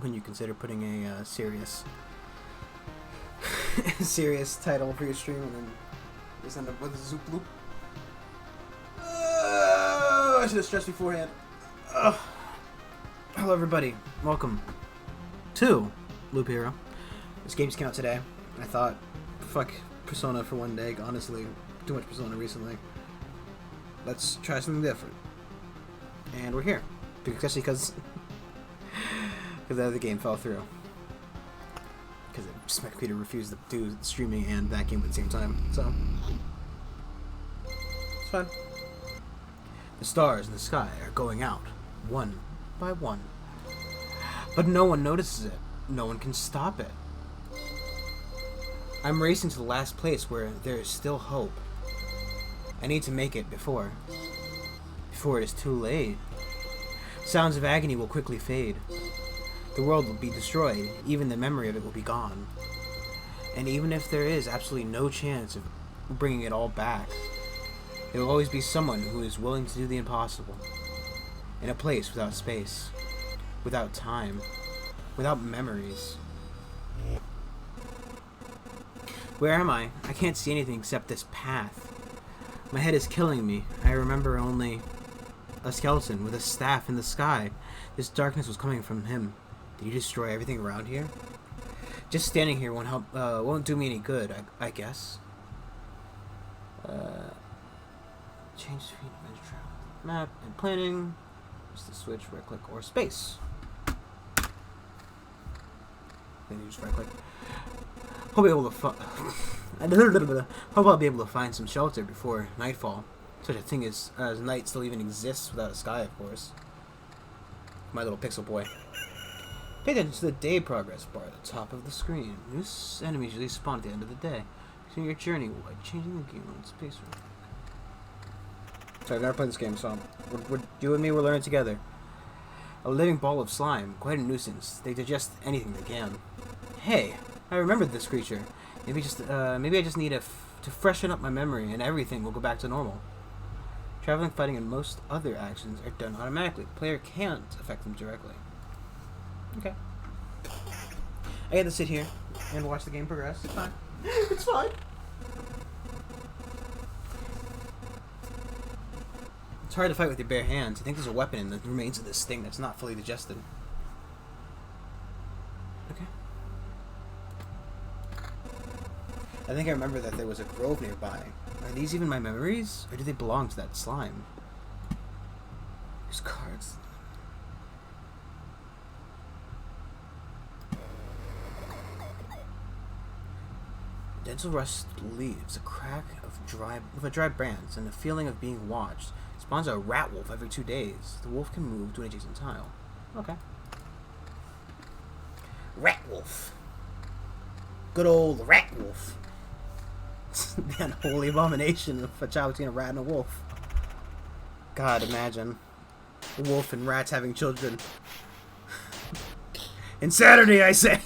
when you consider putting a serious serious title for your stream and then just end up with a Zoop Loop. I should have stressed beforehand. Hello everybody, welcome to Loop Hero. This game just came out today. I thought, fuck Persona for one day, honestly, too much Persona recently. Let's try something different. And we're here. Especially because the other game fell through. Because my computer refused to do streaming and that game at the same time. So, it's fine. The stars in the sky are going out, one by one. But no one notices it. No one can stop it. I'm racing to the last place where there is still hope. I need to make it before it is too late. Sounds of agony will quickly fade. The world will be destroyed. Even the memory of it will be gone. And even if there is absolutely no chance of bringing it all back, there will always be someone who is willing to do the impossible. In a place without space, without time, without memories. Where am I? I can't see anything except this path. My head is killing me. I remember only a skeleton with a staff in the sky. This darkness was coming from him. Did he destroy everything around here? Just standing here won't help. Won't do me any good. I guess. Change speed, map and planning. Just the switch, right click or space. Then you just right click. Hope I'll be able to find some shelter before nightfall. Such a thing as night still even exists without a sky, of course. My little pixel boy. Pay attention to the day progress bar at the top of the screen. New enemies usually spawn at the end of the day. Continue your journey while changing the game on space. Sorry, I've never played this game, so you and me, we're learning together. A living ball of slime, quite a nuisance. They digest anything they can. Hey, I remembered this creature. Maybe I just need to freshen up my memory, and everything will go back to normal. Traveling, fighting, and most other actions are done automatically. The player can't affect them directly. Okay. I get to sit here and watch the game progress. It's fine. It's fine. It's hard to fight with your bare hands. I think there's a weapon in the remains of this thing that's not fully digested. Okay. I think I remember that there was a grove nearby. Are these even my memories? Or do they belong to that slime? There's cards. Dental rust leaves, a crack of dry branch, and a feeling of being watched. Spawns a rat wolf every 2 days. The wolf can move to an adjacent tile. Okay. Rat wolf. Good old rat wolf. The unholy abomination of a child between a rat and a wolf. God, imagine. A wolf and rats having children. Insanity, I say!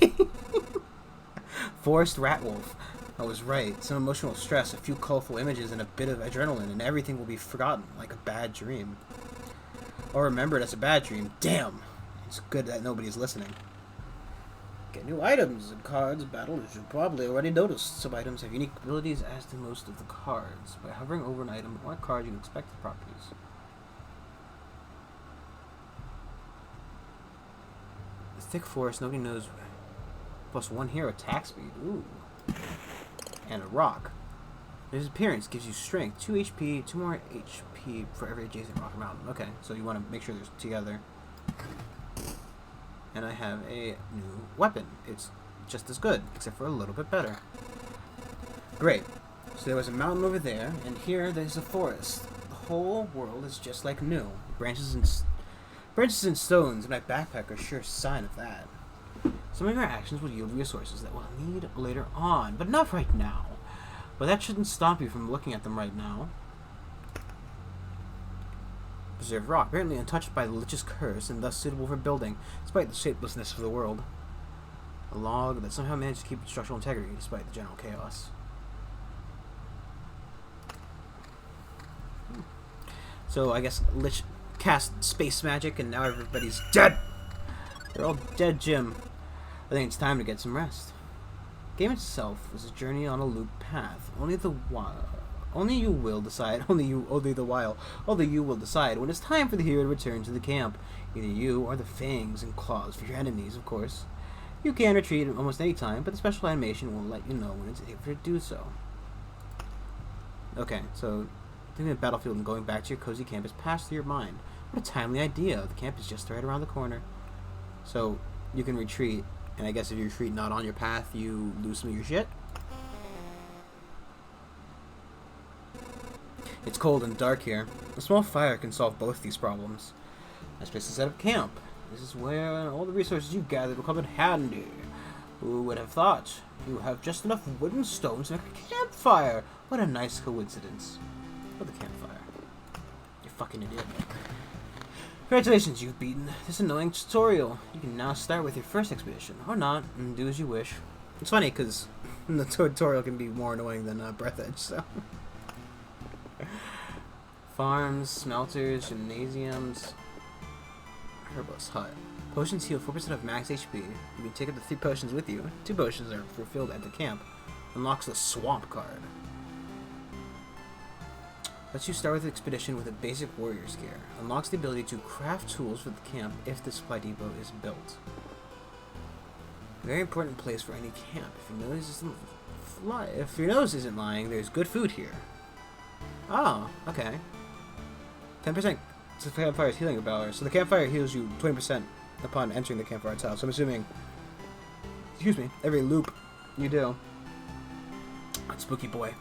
Forest rat wolf. I was right. Some emotional stress, a few colorful images, and a bit of adrenaline, and everything will be forgotten, like a bad dream. Or remembered as a bad dream. Damn! It's good that nobody's listening. Get new items and cards. Battle, as you probably already noticed. Some items have unique abilities as do most of the cards. By hovering over an item or a card, you can inspect the properties. The thick forest, nobody knows. +1 here, attack speed. Ooh. And a rock. His appearance gives you strength. 2 HP, 2 more HP for every adjacent rock or mountain. Okay, so you want to make sure they're together. And I have a new weapon. It's just as good, except for a little bit better. Great. So there was a mountain over there, and here there's a forest. The whole world is just like new. Branches and stones in my backpack are a sure sign of that. Some of your actions will yield resources that we'll need later on, but not right now. But that shouldn't stop you from looking at them right now. Preserved rock, apparently untouched by the Lich's curse and thus suitable for building, despite the shapelessness of the world. A log that somehow managed to keep its structural integrity despite the general chaos. So I guess Lich cast space magic and now everybody's dead! They're all dead, Jim. I think it's time to get some rest. The game itself is a journey on a loop path. Only you will decide. Only you will decide when it's time for the hero to return to the camp. Either you or the fangs and claws for your enemies, of course. You can retreat at almost any time, but the special animation will let you know when it's able to do so. Okay, so thinking of the battlefield and going back to your cozy camp has passed through your mind. What a timely idea. The camp is just right around the corner. So you can retreat, and I guess if you retreat not on your path, you lose some of your shit. It's cold and dark here. A small fire can solve both these problems. Nice place to set up camp. This is where all the resources you've gathered will come in handy. Who would have thought? You have just enough wooden stones to make a campfire. What a nice coincidence. What the campfire? You fucking idiot. Congratulations, you've beaten this annoying tutorial. You can now start with your first expedition, or not, and do as you wish. It's funny, because the tutorial can be more annoying than Breath Edge, so... Farms, smelters, gymnasiums... Herbalist hut. Potions heal 4% of max HP. You can take up to 3 potions with you. 2 potions are refilled at the camp. Unlocks the swamp card. Lets you start with the expedition with a basic warrior's gear. Unlocks the ability to craft tools for the camp if the supply depot is built. A very important place for any camp. If your nose isn't lying, there's good food here. Oh, okay. 10% to the campfire's healing ability. So the campfire heals you 20% upon entering the campfire itself. So I'm assuming, excuse me, every loop you do. Spooky boy.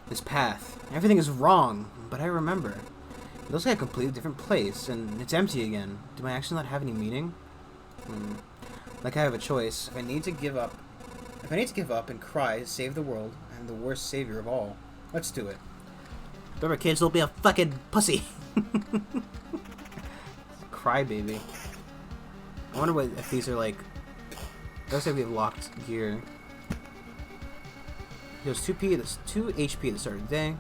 This path. Everything is wrong, but I remember. It looks like a completely different place, and it's empty again. Do my actions not have any meaning? Like I have a choice. If I need to give up and cry to save the world, I'm the worst savior of all. Let's do it. Remember, kids, don't be a fucking pussy. Crybaby. I wonder what if these are like. Looks like we have locked gear. Heals 2 HP at the start of the day.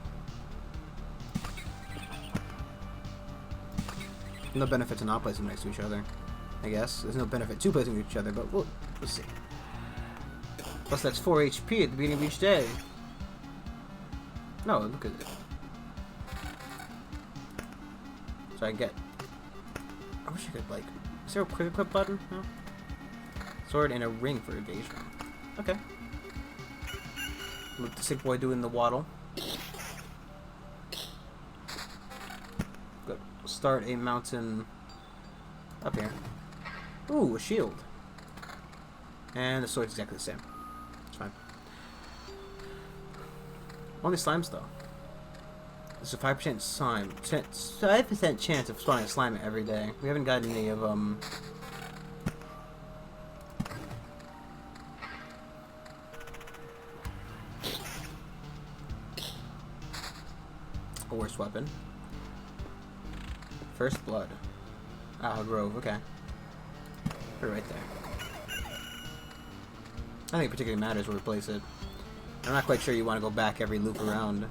No benefit to not placing next to each other. I guess there's no benefit to placing each other, but we'll see. Plus, that's 4 HP at the beginning of each day. No, look at it. So I get. I wish I could like. Is there a quick equip button? No. Sword and a ring for evasion. Okay. Look, the sick boy doing the waddle. Good. We'll start a mountain up here. Ooh, a shield. And the sword's exactly the same. It's fine. Only slimes though. There's a 5% slime. 5% chance of spawning a slime every day. We haven't gotten any of a worse weapon. First blood. Ah, Grove, okay. Put it right there. I think it particularly matters where we place it. I'm not quite sure you want to go back every loop around.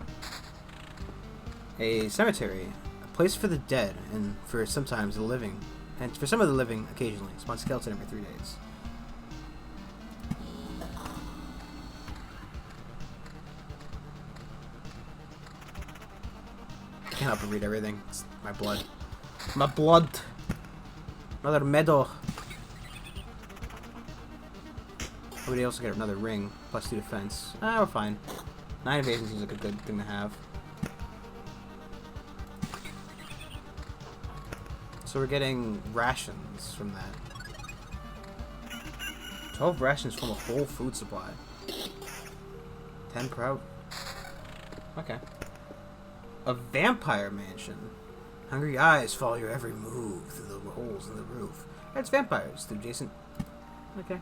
A cemetery. A place for the dead, and for sometimes the living. And for some of the living, occasionally. Spawn skeleton every 3 days. I can't help but read everything. It's my blood. My blood! Another medal! Everybody else will get another ring. Plus 2 defense. Ah, we're fine. 9 evasion seems like a good thing to have. So we're getting rations from that. 12 rations from a whole food supply. 10 per out. Okay. A vampire mansion. Hungry eyes follow your every move through the holes in the roof. That's vampires through Jason. Okay.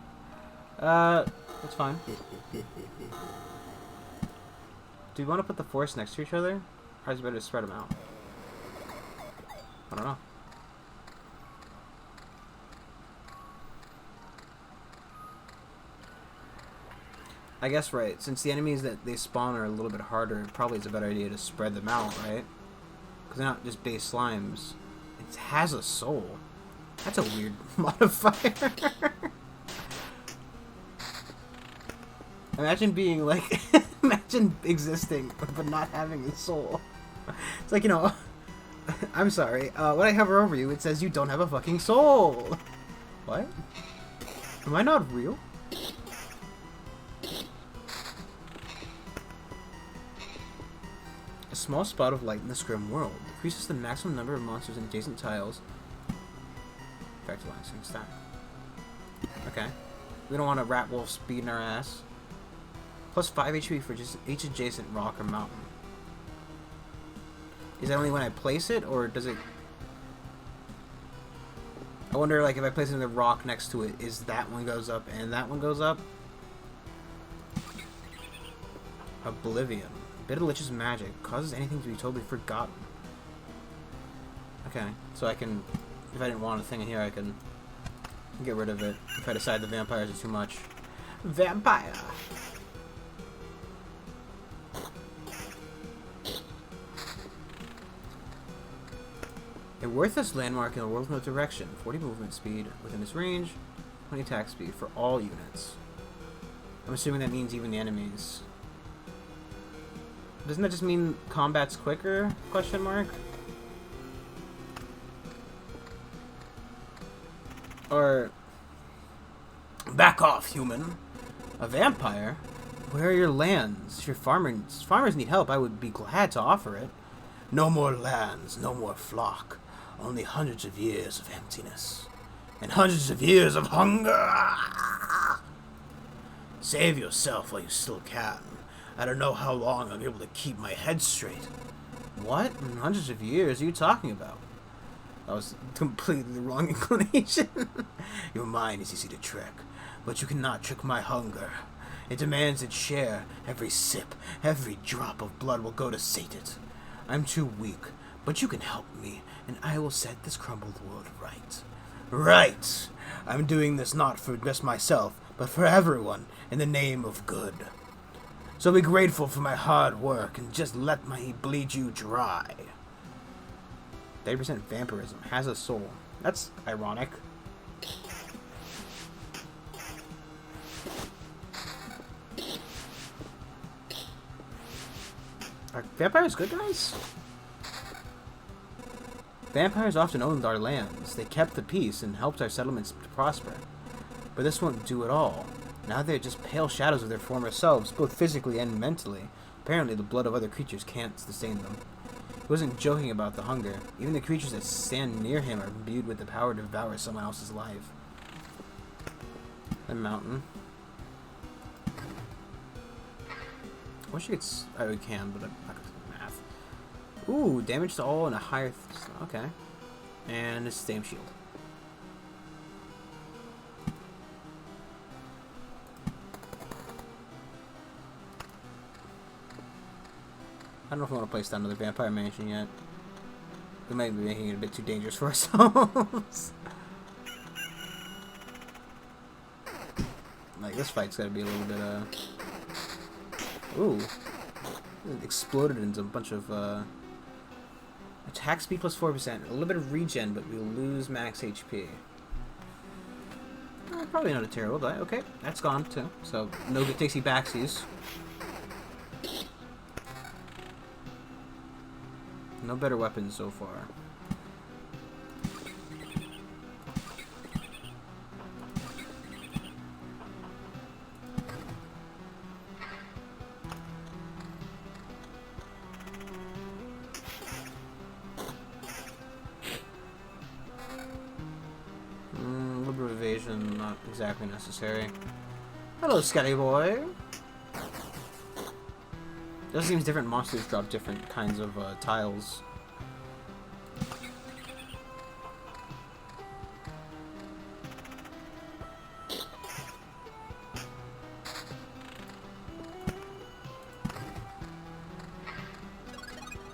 That's fine. Do you want to put the forests next to each other? Or is it better to spread them out? I don't know. I guess right. Since the enemies that they spawn are a little bit harder, probably it's a better idea to spread them out, right? Because they're not just base slimes. It has a soul. That's a weird modifier. Imagine being like, imagine existing but not having a soul. It's like, you know, I'm sorry. When I hover over you, it says you don't have a fucking soul. What? Am I not real? A small spot of light in this grim world increases the maximum number of monsters in adjacent tiles. Factor line, same stack. Okay. We don't want a rat wolf beating our ass. Plus 5 HP for just each adjacent rock or mountain. Is that only when I place it, or does it... I wonder, like, if I place another rock next to it, is that one goes up and that one goes up? Oblivion. A bit of Lich's magic causes anything to be totally forgotten. Okay, so I can... If I didn't want a thing in here, I can get rid of it if I decide the vampires are too much. Vampire! A worthless landmark in the world with no direction. 40 movement speed within this range, 20 attack speed for all units. I'm assuming that means even the enemies. Doesn't that just mean combat's quicker? Question mark? Or... Back off, human! A vampire? Where are your lands? If your farmers need help, I would be glad to offer it. No more lands, no more flock. Only hundreds of years of emptiness. And hundreds of years of hunger! Save yourself while you still can. I don't know how long I'll be able to keep my head straight. What? In hundreds of years are you talking about? That was completely the wrong inclination. Your mind is easy to trick, but you cannot trick my hunger. It demands its share. Every sip, every drop of blood will go to sate it. I'm too weak, but you can help me, and I will set this crumbled world right. Right! I'm doing this not for just myself, but for everyone, in the name of good. So be grateful for my hard work, and just let me bleed you dry. 30% vampirism has a soul. That's ironic. Are vampires good guys? Vampires often owned our lands. They kept the peace and helped our settlements to prosper. But this won't do it all. Now they're just pale shadows of their former selves, both physically and mentally. Apparently the blood of other creatures can't sustain them. He wasn't joking about the hunger. Even the creatures that stand near him are imbued with the power to devour someone else's life. The mountain. I wish you could... I can, but I'm not going to do math. Ooh, damage to all and a higher... Okay. And a same shield. I don't know if I want to place down another vampire mansion yet. We might be making it a bit too dangerous for ourselves. Like, this fight's gotta be a little bit, Ooh. It exploded into a bunch of, attack speed plus 4%. A little bit of regen, but we'll lose max HP. Probably not a terrible die. Okay, that's gone, too. So, no good takesy backsies. No better weapons so far. Liberal evasion, not exactly necessary. Hello, Scotty boy. It seems different monsters drop different kinds of tiles.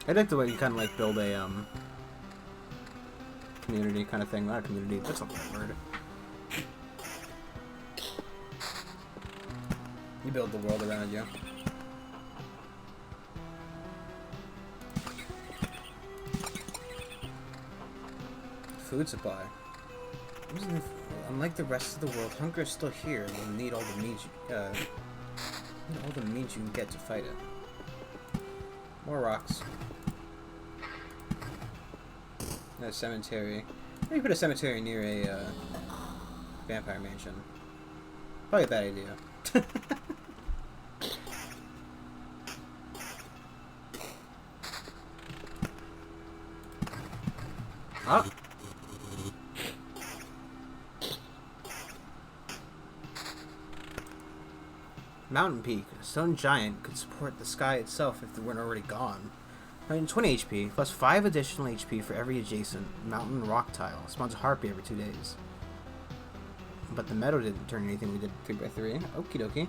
I like the way you kind of like build a community kind of thing. Not a community. That's not the right word. You build the world around you. food supply. Unlike the rest of the world, hunger is still here, and you'll need all the means you can get to fight it. More rocks. A cemetery. Maybe put a cemetery near a vampire mansion. Probably a bad idea. Up. Mountain Peak. A stone giant could support the sky itself if they weren't already gone. 120 HP, plus 5 additional HP for every adjacent mountain rock tile. Spawns a harpy every 2 days. But the meadow didn't turn anything we did 3x3. Okie dokie.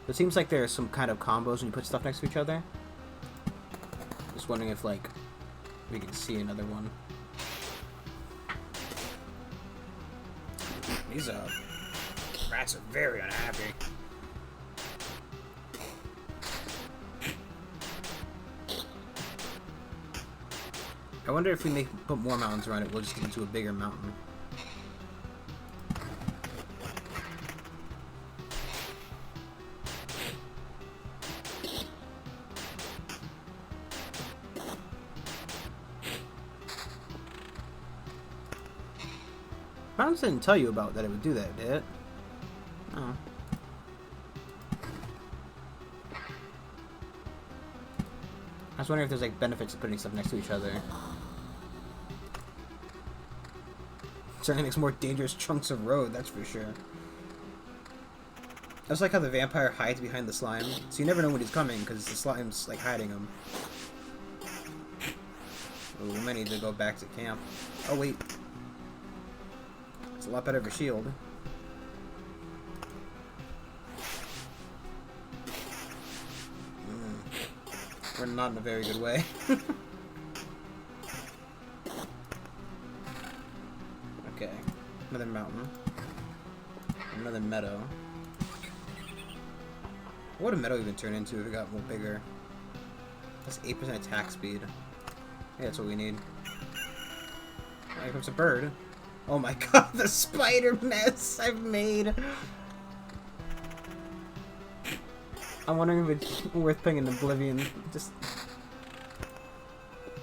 It seems like there's some kind of combos when you put stuff next to each other. Just wondering if, like, we can see another one. These rats are very unhappy. I wonder if we put more mountains around it, we'll just get into a bigger mountain. Mountains didn't tell you about that it would do that, did it? Oh. I was wondering if there's like benefits to putting stuff next to each other. Certainly makes more dangerous chunks of road, that's for sure. I just like how the vampire hides behind the slime, so you never know when he's coming because the slime's like hiding him. Ooh, we might need to go back to camp. Oh wait. It's a lot better of a shield. We're not in a very good way. Okay. Another mountain. Another meadow. What would a meadow even turn into if it got more bigger? That's 8% attack speed. Yeah, that's what we need. Oh, here comes a bird. Oh my god, the spider mess I've made! I'm wondering if it's worth putting in Oblivion. Just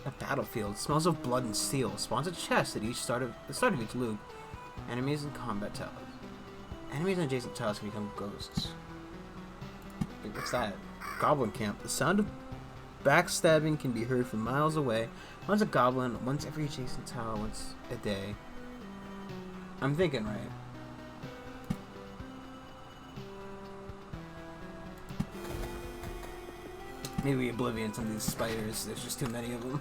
a battlefield. Smells of blood and steel. Spawns a chest at the start of each loop. Enemies and combat tiles. Enemies and adjacent tiles can become ghosts. Wait, what's that? Goblin camp. The sound of backstabbing can be heard from miles away. Once a goblin, once every adjacent tile, once a day. I'm thinking right. Maybe Oblivion some of these spiders. There's just too many of them.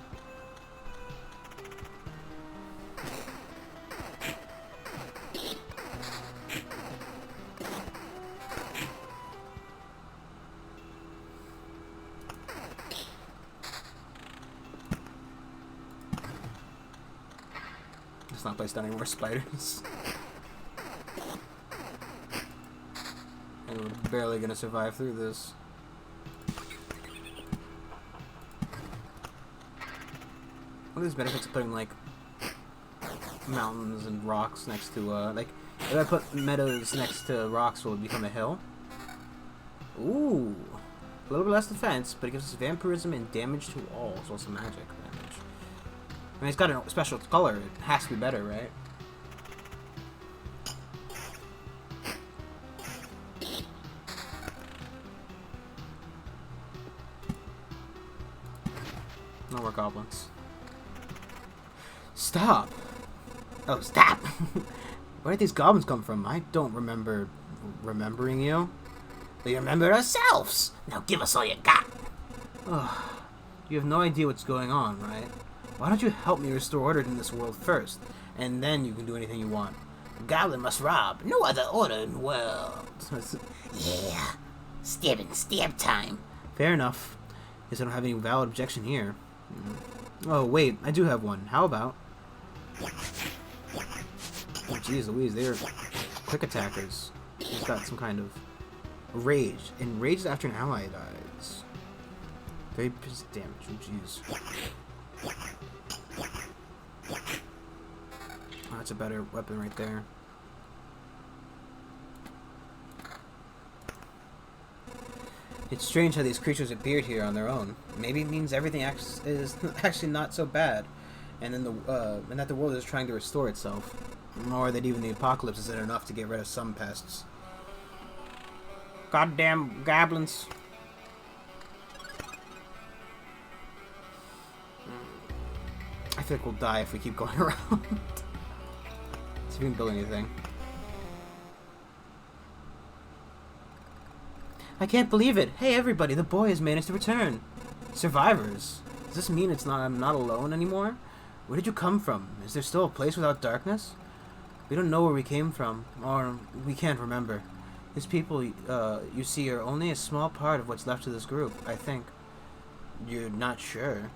Let's not place down any more spiders. And we're barely gonna survive through this. What are these benefits of putting, like, mountains and rocks next to, like, if I put meadows next to rocks, will it become a hill? Ooh. A little bit less defense, but it gives us vampirism and damage to all, as well as some magic damage. I mean, it's got a special color. It has to be better, right? No more goblins. Stop! Oh, stop! Where did these goblins come from? I don't remember remembering you. We remember ourselves! Now give us all you got! Ugh. You have no idea what's going on, right? Why don't you help me restore order in this world first, and then you can do anything you want. A goblin must rob. No other order in the world. Yeah. Stab time. Fair enough. Guess I don't have any valid objection here. Oh, wait. I do have one. How about... Oh, jeez Louise, they're quick attackers. He's got some kind of rage. Enraged after an ally dies. 30% damage. Oh, jeez. that's a better weapon right there. It's strange how these creatures appeared here on their own. Maybe it means everything is actually not so bad, and that the world is trying to restore itself. Or that even the apocalypse isn't enough to get rid of some pests. Goddamn goblins. I feel like we'll die if we keep going around. See if we can build anything. I can't believe it! Hey everybody, the boy has managed to return! Survivors! Does this mean I'm not alone anymore? Where did you come from? Is there still a place without darkness? We don't know where we came from, or we can't remember. These people you see are only a small part of what's left of this group, I think. You're not sure?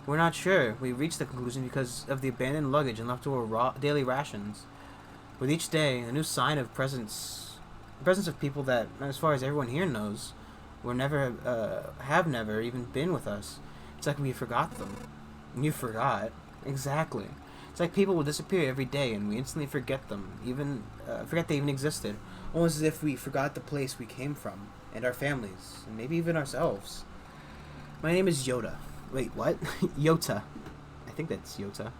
We're not sure. We reached the conclusion because of the abandoned luggage and leftover daily rations. With each day, a new sign of presence of people that, as far as everyone here knows, have never even been with us. It's like we forgot them. You forgot. Exactly. It's like people will disappear every day and we instantly forget them, forget they even existed. Almost as if we forgot the place we came from, and our families, and maybe even ourselves. My name is Yoda. Wait, what? Yota. I think that's Yota.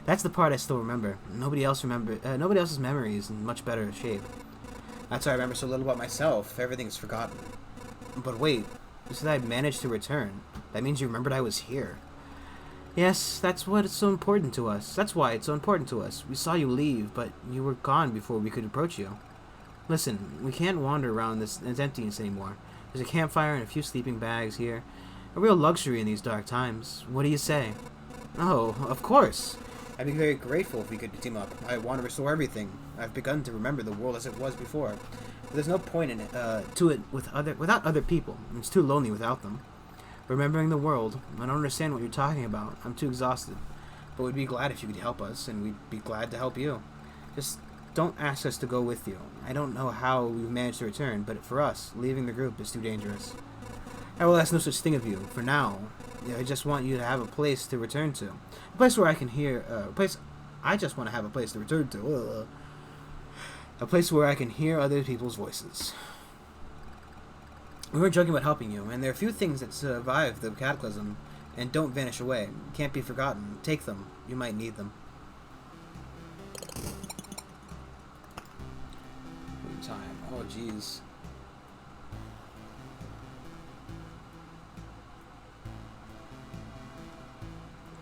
That's the part I still remember. Nobody else's memory is in much better shape. That's why I remember so little about myself. Everything's forgotten. But wait, you said I managed to return. That means you remembered I was here. Yes, that's why it's so important to us. We saw you leave, but you were gone before we could approach you. Listen, we can't wander around this emptiness anymore. There's a campfire and a few sleeping bags here. A real luxury in these dark times. What do you say? Oh, of course. I'd be very grateful if we could team up. I want to restore everything. I've begun to remember the world as it was before. But there's no point in it without other people. It's too lonely without them. Remembering the world. I don't understand what you're talking about. I'm too exhausted. But we'd be glad if you could help us, and we'd be glad to help you. Just don't ask us to go with you. I don't know how we've managed to return, but for us, leaving the group is too dangerous. I will ask no such thing of you. For now, I just want you to have a place to return to. A place where I can hear... I just want to have a place to return to. A place where I can hear other people's voices. We were joking about helping you, and there are few things that survive the cataclysm and don't vanish away. Can't be forgotten. Take them. You might need them. Time. Oh, jeez.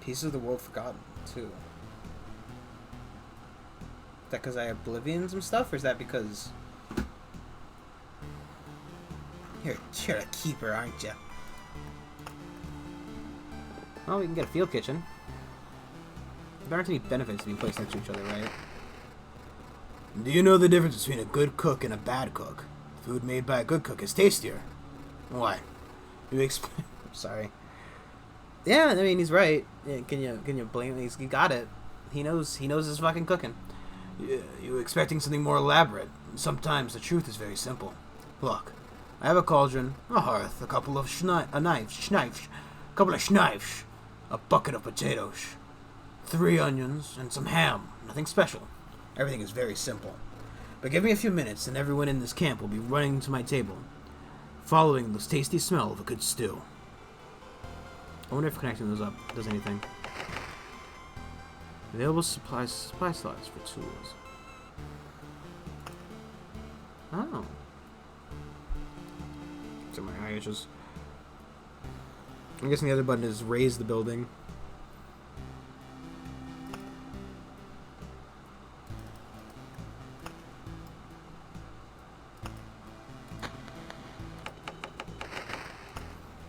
Pieces of the world forgotten, too. Is that because I oblivion some stuff, or is that because... You're a keeper, aren't you? Well, we can get a field kitchen. There aren't any benefits being placed next to each other, right? Do you know the difference between a good cook and a bad cook? Food made by a good cook is tastier. What? I'm sorry. Yeah, I mean, he's right. Yeah, can you blame him? He got it. He knows his fucking cooking. You expecting something more elaborate? Sometimes the truth is very simple. Look, I have a cauldron, a hearth, a couple of knives, a bucket of potatoes, 3 onions, and some ham. Nothing special. Everything is very simple. But give me a few minutes, and everyone in this camp will be running to my table, following the tasty smell of a good stew. I wonder if connecting those up does anything. Available supply slots for tools. Oh. So my eye itches. I'm guessing the other button is raise the building.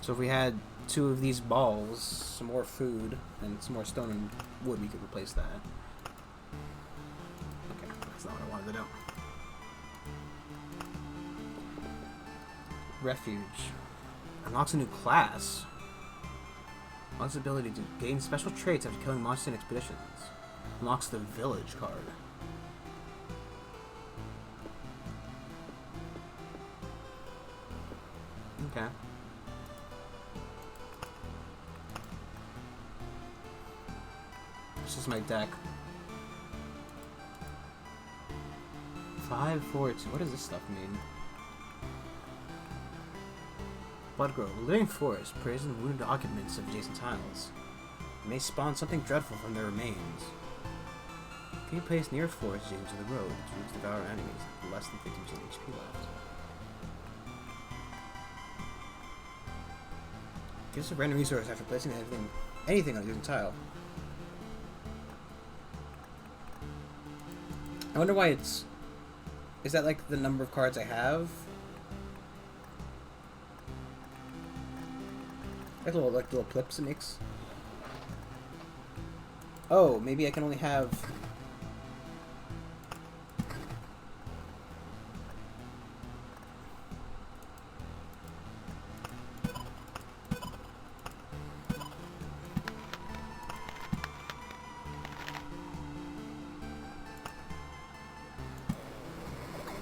So if we had 2 of these balls, some more food, and some more stone and wood, we could replace that. Okay, that's not what I wanted to do. Refuge. Unlocks a new class. Unlocks the ability to gain special traits after killing monsters in expeditions. Unlocks the village card. Okay. This is my deck. 5, 4, 2. What does this stuff mean? Bloodgrove. Living forest preys on wounded occupants of adjacent tiles. It may spawn something dreadful from their remains. Can you place near forest adjacent to the road? Its roots devour enemies with less than 50% HP left. Gives a random resource after placing anything on a given tile. I wonder why it's... Is that like the number of cards I have? Like little clips it makes. Oh, maybe I can only have...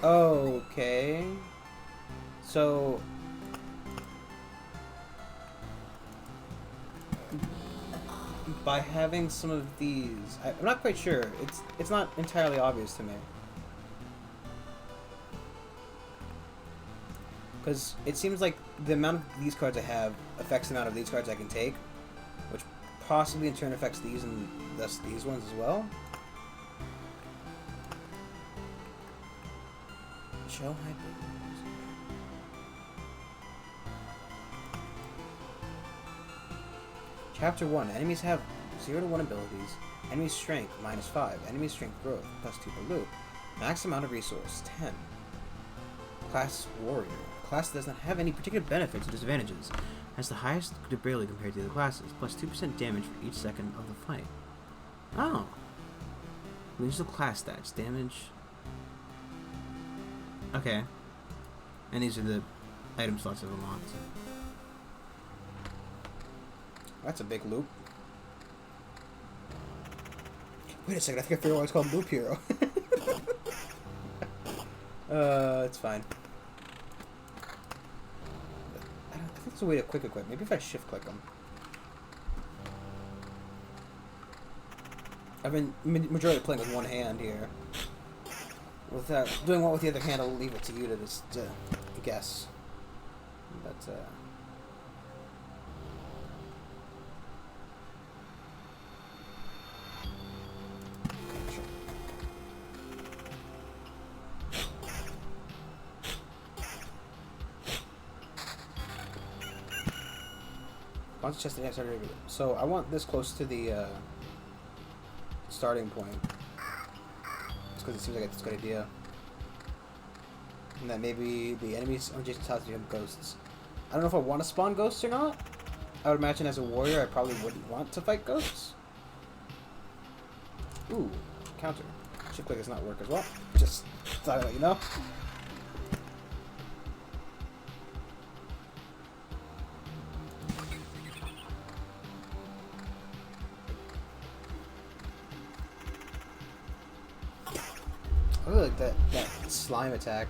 Okay. So... by having some of these... I'm not quite sure. It's not entirely obvious to me. Because it seems like the amount of these cards I have affects the amount of these cards I can take, which possibly in turn affects these and thus these ones as well. Show hyper. Chapter 1. Enemies have 0 to 1 abilities. Enemy strength -5. Enemy strength growth +2 per loop. Max amount of resource 10. Class warrior. Class does not have any particular benefits or disadvantages. Has the highest durability compared to the other classes. +2% damage for each second of the fight. Oh. These are the class stats. Damage. Okay. And these are the item slots I've unlocked. That's a big loop. Wait a second, I think I figured out why it's called Loop Hero. It's fine. I think there's a way to quick equip. Maybe if I shift click them. I've been majority playing with one hand here. With doing what with the other hand, I'll leave it to you to just guess. But once chest and started. So I want this close to the starting point. Just because it seems like it's a good idea. And that maybe the enemies on Jason's house become ghosts. I don't know if I want to spawn ghosts or not. I would imagine as a warrior I probably wouldn't want to fight ghosts. Ooh, counter. Shift click does not work as well. Just thought I'd let you know. I really like that slime attack.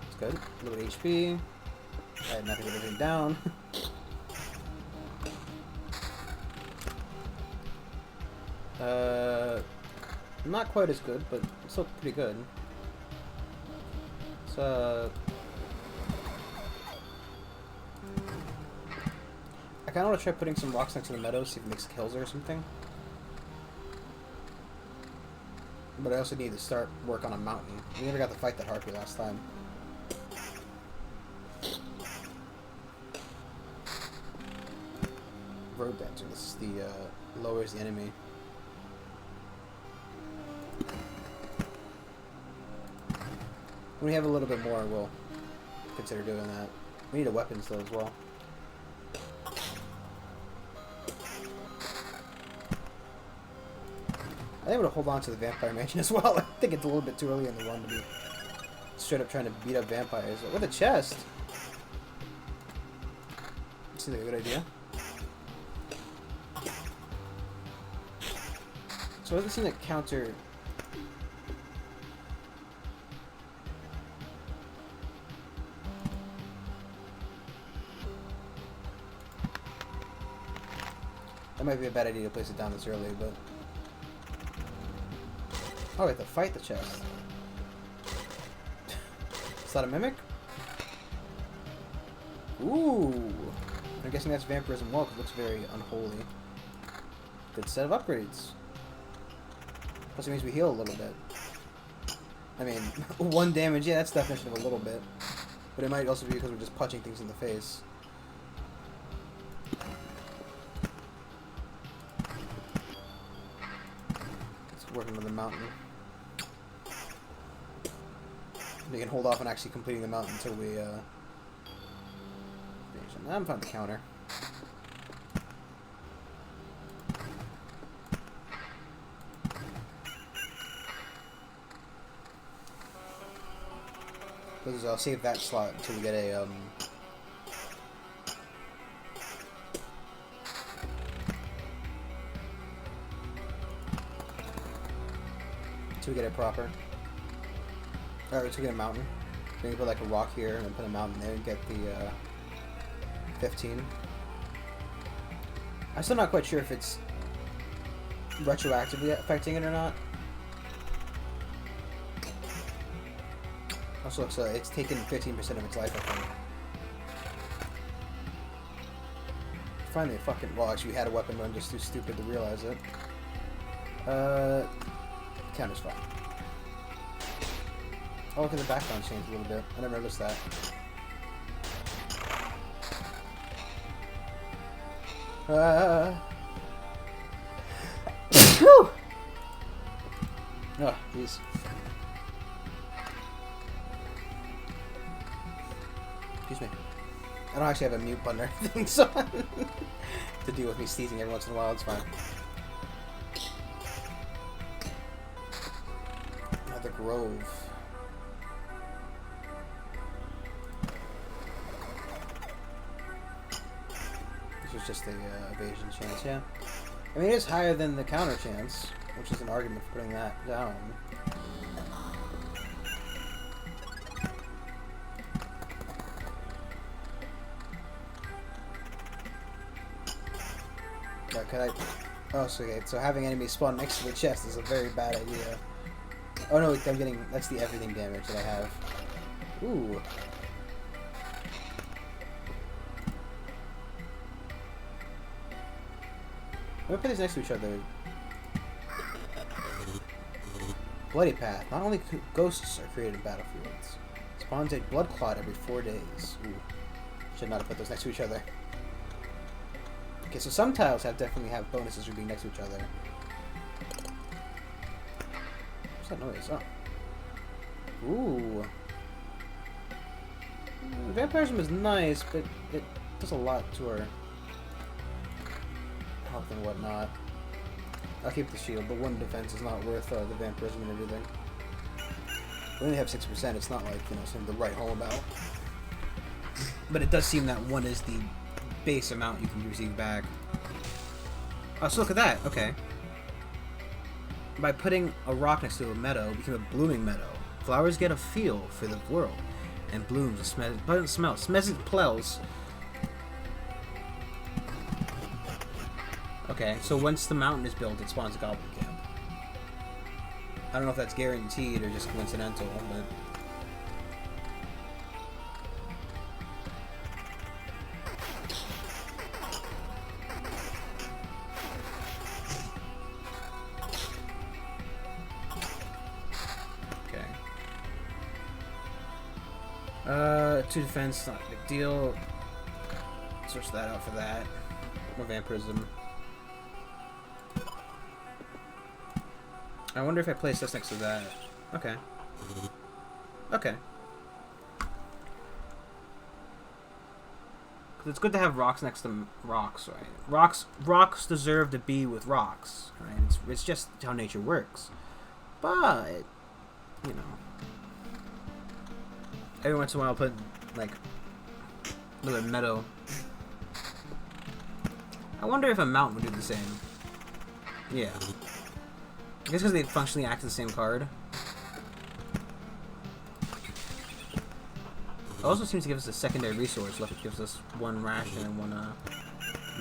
It's good. A little bit of HP. I had nothing to get everything down. Not quite as good, but still pretty good. So I kinda wanna try putting some rocks next to the meadow, see if it makes kills or something. But I also need to start work on a mountain. We never got to fight that harpy last time. Road dancer. This is the lowers the enemy. When we have a little bit more, we'll consider doing that. We need a weapons though as well. I think I'm gonna hold on to the vampire mansion as well. I think it's a little bit too early in the run to be straight up trying to beat up vampires. With a chest! Seems like a good idea. So what does this thing that counter... That might be a bad idea to place it down this early, but... Oh, we have to fight the chest. Is that a mimic? Ooh! I'm guessing that's vampirism well, because it looks very unholy. Good set of upgrades. Plus it means we heal a little bit. I mean, 1 damage, yeah, that's the definition of a little bit. But it might also be because we're just punching things in the face. Let's work on the mountain. We can hold off on actually completing the mountain until we, finish it. I'm fine with the counter. Because I'll save that slot until we get a, until we get it proper. Alright, let's get a mountain. Then we put like a rock here and then put a mountain there and get the 15. I'm still not quite sure if it's retroactively affecting it or not. Also looks like it's taken 15% of its life, I think. Finally, fucking. Well, actually, we had a weapon, but I'm just too stupid to realize it. Counter's fine. Oh, look at the background changed a little bit. I never noticed that. Oh, jeez. Excuse me. I don't actually have a mute button or anything, so to deal with me sneezing every once in a while, it's fine. Another grove. This was just a evasion chance, yeah. I mean, it is higher than the counter chance, which is an argument for putting that down. Could I... Oh, so, okay, so having enemies spawn next to the chest is a very bad idea. Oh no, I'm getting... That's the everything damage that I have. Ooh. I'm gonna put these next to each other. Bloody Path. Not only ghosts are created in battlefields. Spawns a blood clot every 4 days. Ooh. Should not have put those next to each other. Okay, so some tiles definitely have bonuses for being next to each other. What's that noise? Oh. Ooh. Vampirism is nice, but it does a lot to our health and whatnot. I'll keep the shield, but 1 defense is not worth the vampirism and everything. We only have 6%, it's not like, you know, something to write home about. But it does seem that 1 is the base amount you can receive back. Oh, so look at that. Okay. By putting a rock next to a meadow, it became a blooming meadow. Flowers get a feel for the world, and blooms a pleasant smell. Smells. Okay, so once the mountain is built, it spawns a goblin camp. I don't know if that's guaranteed or just coincidental, but... Okay. 2 defense, not a big deal. Switch that out for that. More vampirism. I wonder if I place this next to that. Okay. Okay. Because it's good to have rocks next to rocks, right? Rocks deserve to be with rocks, right? It's just how nature works. But, you know, every once in a while I'll put, like, a little meadow. I wonder if a mountain would do the same. Yeah. I guess because they functionally act as the same card. It also seems to give us a secondary resource. Like it gives us 1 ration and 1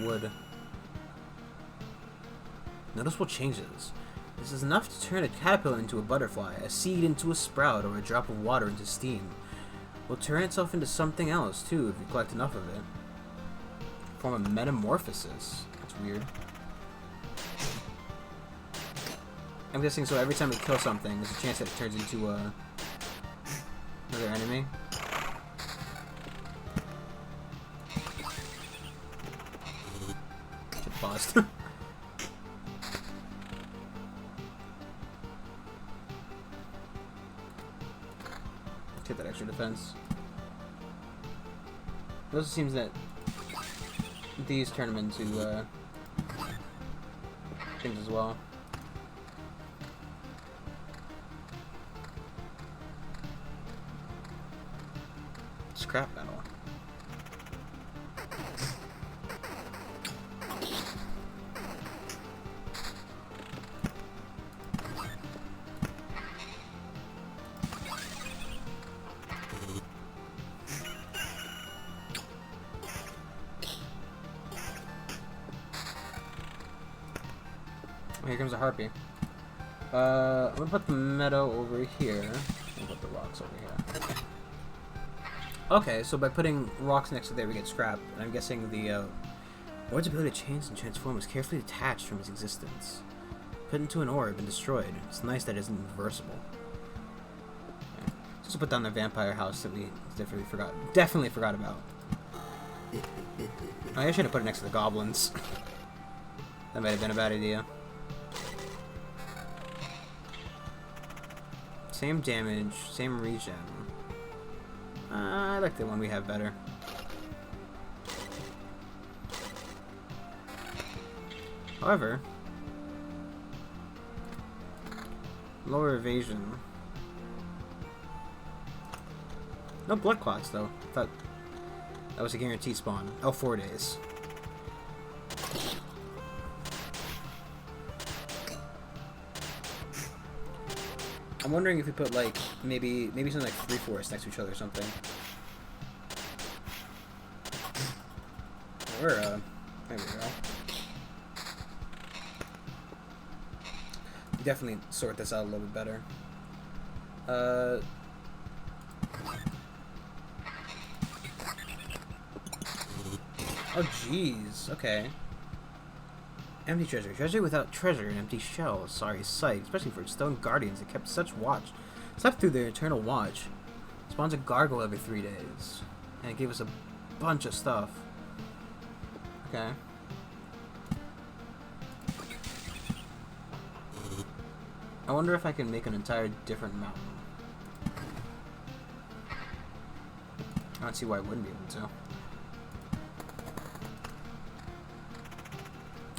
wood. Noticeable changes. This is enough to turn a caterpillar into a butterfly, a seed into a sprout, or a drop of water into steam. Will turn itself into something else, too, if you collect enough of it. Form of metamorphosis. That's weird. I'm guessing so every time we kill something, there's a chance that it turns into another enemy. Shit paused. Get that extra defense. It also seems that these turn them into things as well. Scrap metal. Here comes a harpy. I'm gonna put the meadow over here. And put the rocks over here. Okay, so by putting rocks next to there, we get scrap. And I'm guessing the Lord's ability to change and transform was carefully detached from his existence. Put into an orb and destroyed. It's nice that it isn't reversible. Okay. Just put down the vampire house that we definitely forgot about. I should have put it next to the goblins. That might have been a bad idea. Same damage, same regen. I like the one we have better. However, lower evasion. No blood clots though. I thought that was a guaranteed spawn. Oh, 4 days. I'm wondering if we put like maybe something like 3 forests next to each other or something. Or there we go. Definitely sort this out a little bit better. Oh jeez, okay. Empty treasure. Treasure without treasure, an empty shell. Sorry sight, especially for stone guardians that kept such watch. Slept through their eternal watch. Spawns a gargoyle every 3 days. And it gave us a bunch of stuff. Okay. I wonder if I can make an entire different mountain. I don't see why I wouldn't be able to.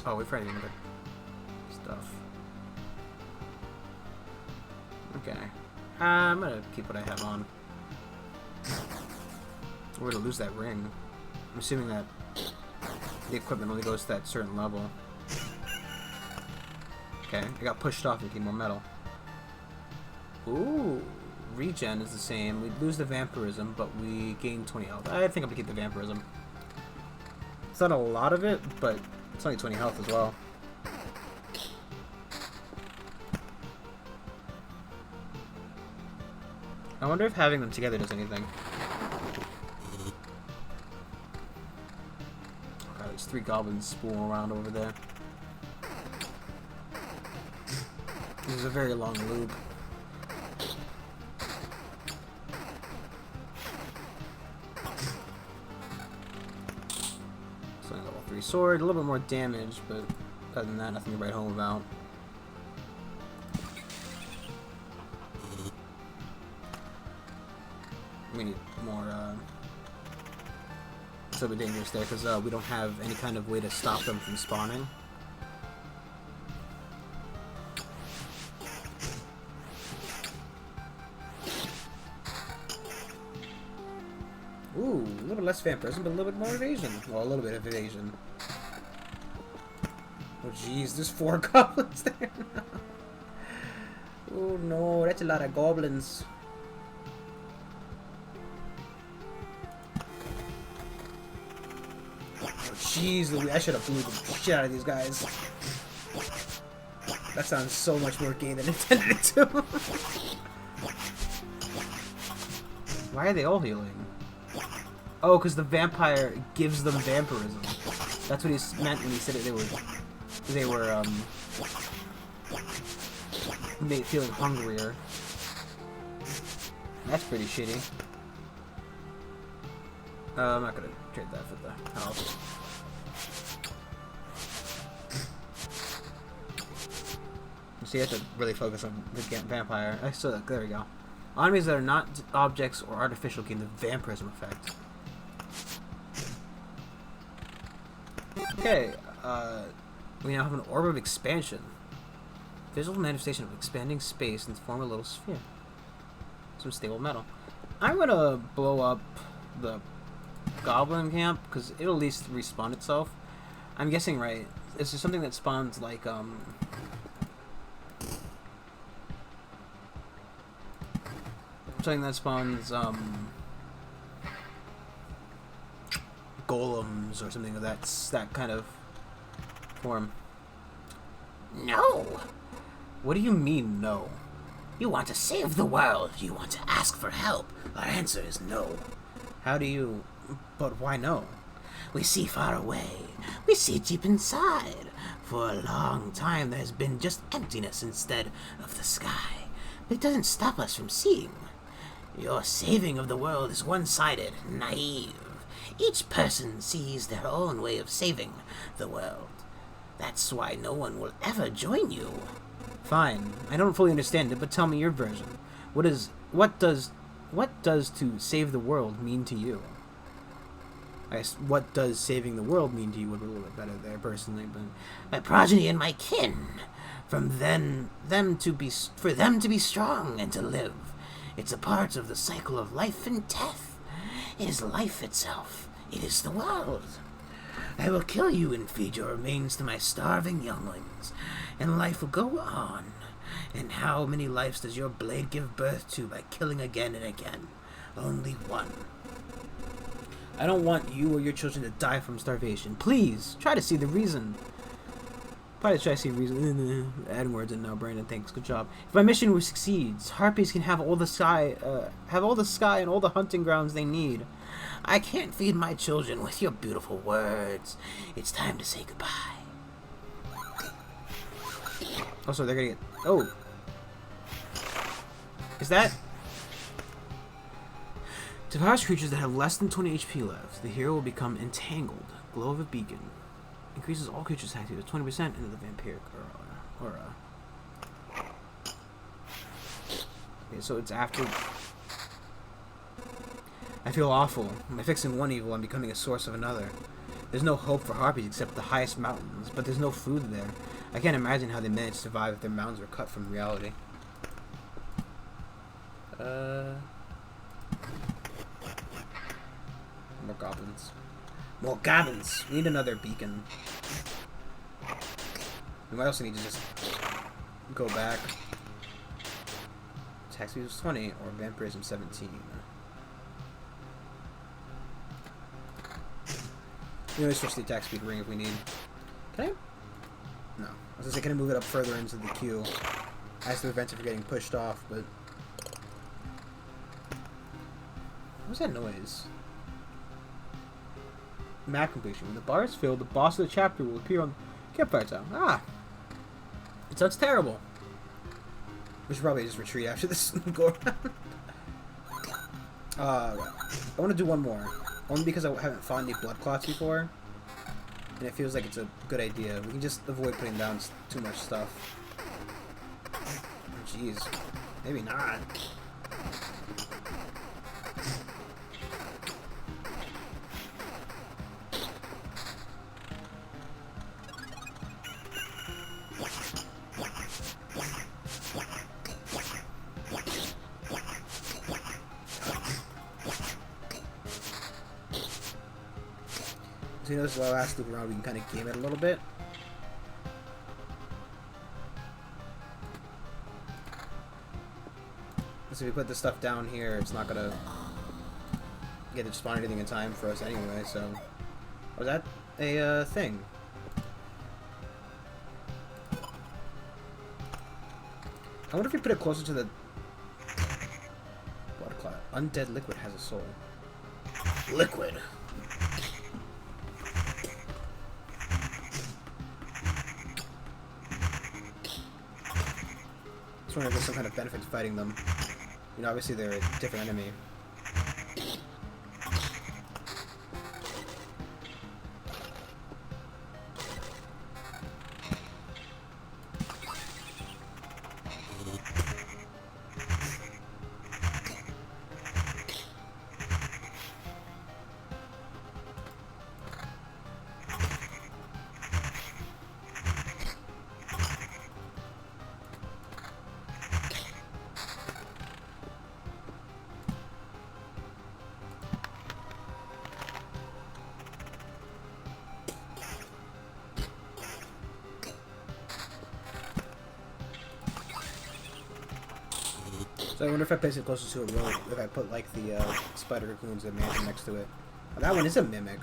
Oh, we've already another stuff. Okay. I'm gonna keep what I have on. We're gonna lose that ring. I'm assuming that the equipment only goes to that certain level. Okay, I got pushed off and gained more metal. Ooh, regen is the same. We lose the vampirism, but we gain 20 health. I think I'm gonna keep the vampirism. It's not a lot of it, but it's only 20 health as well. I wonder if having them together does anything. God, there's 3 goblins spooling around over there. This is a very long loop. So level 3 sword, a little bit more damage, but other than that, nothing to write home about. We need more, it's a little bit dangerous there, because we don't have any kind of way to stop them from spawning. Ooh, a little less vampirism, but a little bit more evasion. Well, a little bit of evasion. Oh jeez, there's 4 goblins there. Oh no, that's a lot of goblins. Jeez, Louis, I should have blew the shit out of these guys. That sounds so much more gay than intended it to. Why are they all healing? Oh, because the vampire gives them vampirism. That's what he meant when he said it. They were feeling hungrier. That's pretty shitty. I'm not gonna trade that for the health. So you have to really focus on the vampire. So there we go. Enemies that are not objects or artificial gain the vampirism effect. Okay, we now have an orb of expansion. Visual manifestation of expanding space and form a little sphere. Some stable metal. I'm gonna blow up the goblin camp because it'll at least respawn itself. I'm guessing, right? Is there something that spawns like something that spawns golems or something of that kind of form? No. What do you mean, no? You want to save the world. You want to ask for help. Our answer is no. How do you... But why no? We see far away. We see deep inside. For a long time there's been just emptiness instead of the sky. But it doesn't stop us from seeing. Your saving of the world is one-sided, naive. Each person sees their own way of saving the world. That's why no one will ever join you. Fine. I don't fully understand it, but tell me your version. What does to save the world mean to you? I guess, what does saving the world mean to you would be a little bit better there, personally, but... My progeny and my kin. For them to be strong and to live. It's a part of the cycle of life and death. It is life itself. It is the world. I will kill you and feed your remains to my starving younglings, and life will go on. And how many lives does your blade give birth to by killing again and again? Only one. I don't want you or your children to die from starvation. Please, try to see the reason. Probably try to see reason. Adding words in now, Brandon. Thanks. Good job. If my mission succeeds, harpies can have all the sky, and all the hunting grounds they need. I can't feed my children with your beautiful words. It's time to say goodbye. Also, they're gonna get... Oh. Is that... To powers creatures that have less than 20 HP left, the hero will become entangled. Glow of a beacon. Increases all creatures' attack to 20% into the vampiric aura. Okay, so it's after... I feel awful. By fixing one evil, I'm becoming a source of another. There's no hope for harpies except the highest mountains, but there's no food there. I can't imagine how they managed to survive if their mountains were cut from reality. More goblins. More goblins! We need another beacon. We might also need to just go back. Attack speed was 20 or vampirism 17. We always switch the attack speed ring if we need. Can I? No. I was gonna say, can I move it up further into the queue? As to prevent it from getting pushed off, but... What was that noise? Map completion. When the bar is filled, the boss of the chapter will appear on campfire time. Ah! It sounds terrible. We should probably just retreat after this and go around. I want to do one more. Only because I haven't fought any blood clots before. And it feels like it's a good idea. We can just avoid putting down too much stuff. Jeez. Maybe not. So you notice the last loop around we can kind of game it a little bit. So if we put this stuff down here, it's not gonna get it to spawn anything in time for us anyway, so... Was that a thing? I wonder if we put it closer to the blood clot. Undead liquid has a soul. Liquid. Just wondering if there's some kind of benefit to fighting them. You know, obviously they're a different enemy. So I wonder if I place it closer to a road, if I put like the spider cocoons and mansion next to it. Oh, that one is a mimic.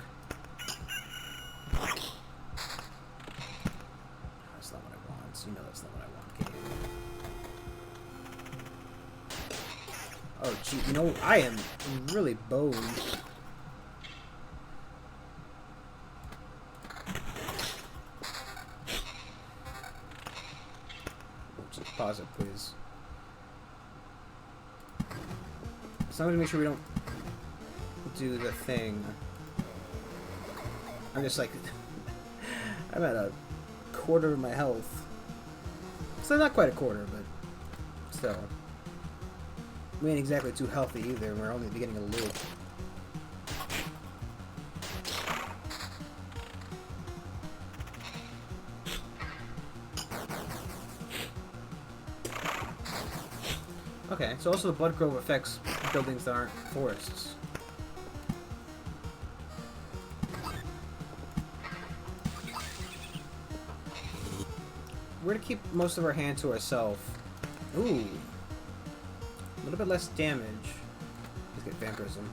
That's not what I want. You know that's not what I want, game. Oh gee, you know, I am really boned. Just pause it, please. So I'm gonna make sure we don't do the thing. I'm just like, I'm at a quarter of my health. So not quite a quarter, but still. We ain't exactly too healthy either. We're only at the beginning of the loop. Okay, so also the Blood Grove affects buildings that aren't forests. We're gonna keep most of our hand to ourselves. Ooh. A little bit less damage. Let's get vampirism.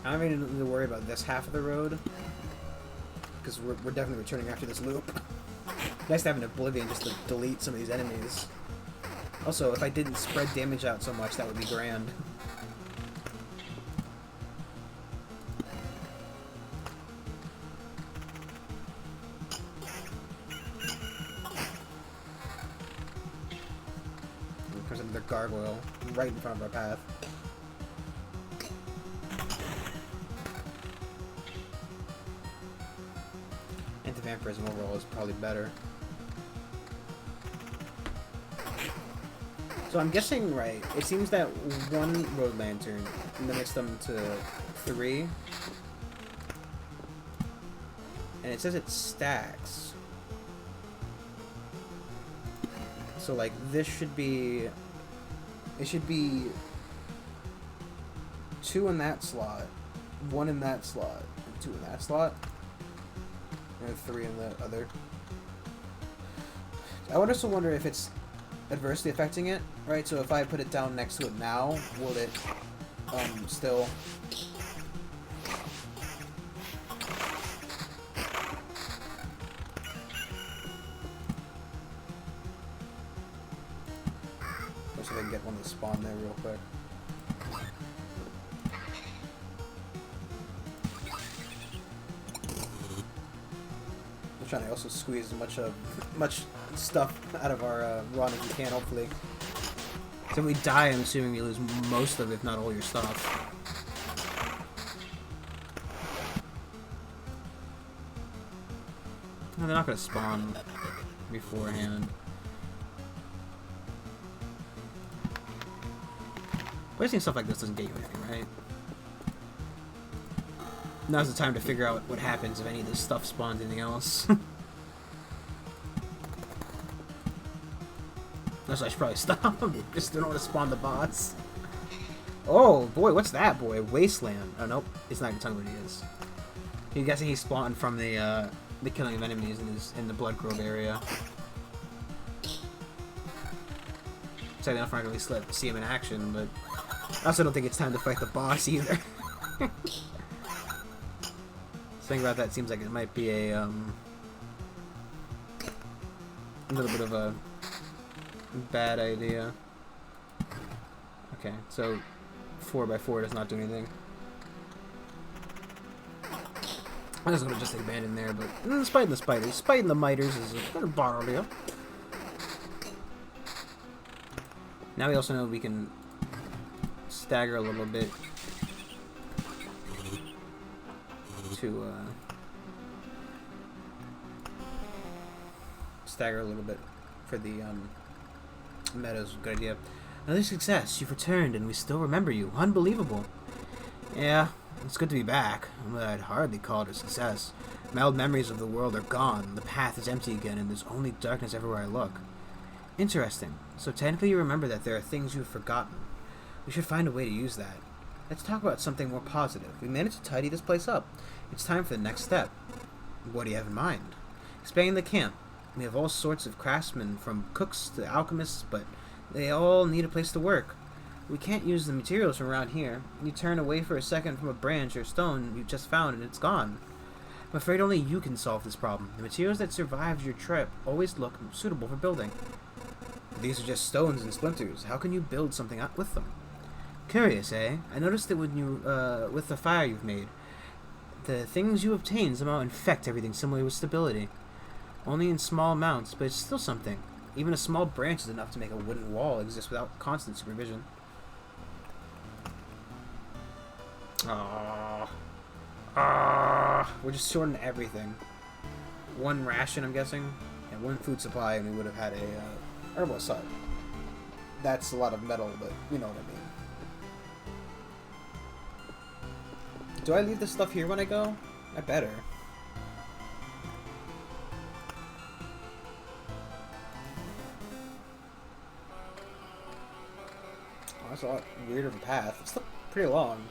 I don't even need to worry about this half of the road, because we're definitely returning after this loop. Nice to have an Oblivion just to delete some of these enemies. Also, if I didn't spread damage out so much, that would be grand. There's another gargoyle right in front of our path. Vampirism overall is probably better. So I'm guessing right. It seems that one road lantern limits them to 3. And it says it stacks. So like this should be... It should be 2 in that slot, 1 in that slot, and 2 in that slot. And 3 in the other. I would also wonder if it's adversely affecting it, right? So if I put it down next to it now, will it still... Let's see if I can get one to spawn there real quick. Trying to also squeeze as much stuff out of our run as we can, hopefully. So if we die, I'm assuming you lose most of, if not all, your stuff. No, they're not going to spawn beforehand. Wasting stuff like this doesn't get you anything, right? Now's the time to figure out what happens if any of this stuff spawns anything else. That's why I should probably stop. Just don't want to spawn the bots. Oh boy, what's that boy? Wasteland. Oh nope, it's not even telling what he is. I'm guessing he's spawned from the killing of enemies in the Blood Grove area. excited enough for at least see him in action, but I also don't think it's time to fight the boss either. Thinking about that, seems like it might be a little bit of a bad idea. Okay, so 4x4 does not do anything. I was gonna just abandon there, but spiting the spiders, spiting the miters is a good bother deal. Now we also know we can stagger a little bit to stagger a little bit for the meadows. Good idea. Another success. You've returned, and we still remember you. Unbelievable. Yeah, it's good to be back, but I'd hardly call it a success. My old memories of the world are gone. The path is empty again, and there's only darkness everywhere I look. Interesting. So technically, you remember that there are things you've forgotten. We should find a way to use that. Let's talk about something more positive. We managed to tidy this place up. It's time for the next step. What do you have in mind? Expanding the camp. We have all sorts of craftsmen, from cooks to alchemists, but they all need a place to work. We can't use the materials from around here. You turn away for a second from a branch or stone you just found and it's gone. I'm afraid only you can solve this problem. The materials that survived your trip always look suitable for building. These are just stones and splinters. How can you build something out with them? Curious, eh? I noticed that when you, with the fire you've made, the things you obtain somehow infect everything similarly with stability. Only in small amounts, but it's still something. Even a small branch is enough to make a wooden wall exist without constant supervision. We're just shorting everything. One ration, I'm guessing, and one food supply, and we would have had a herbal aside. That's a lot of metal, but you know what I mean. Do I leave this stuff here when I go? I better. Oh, that's a lot weirder of a path. It's still pretty long.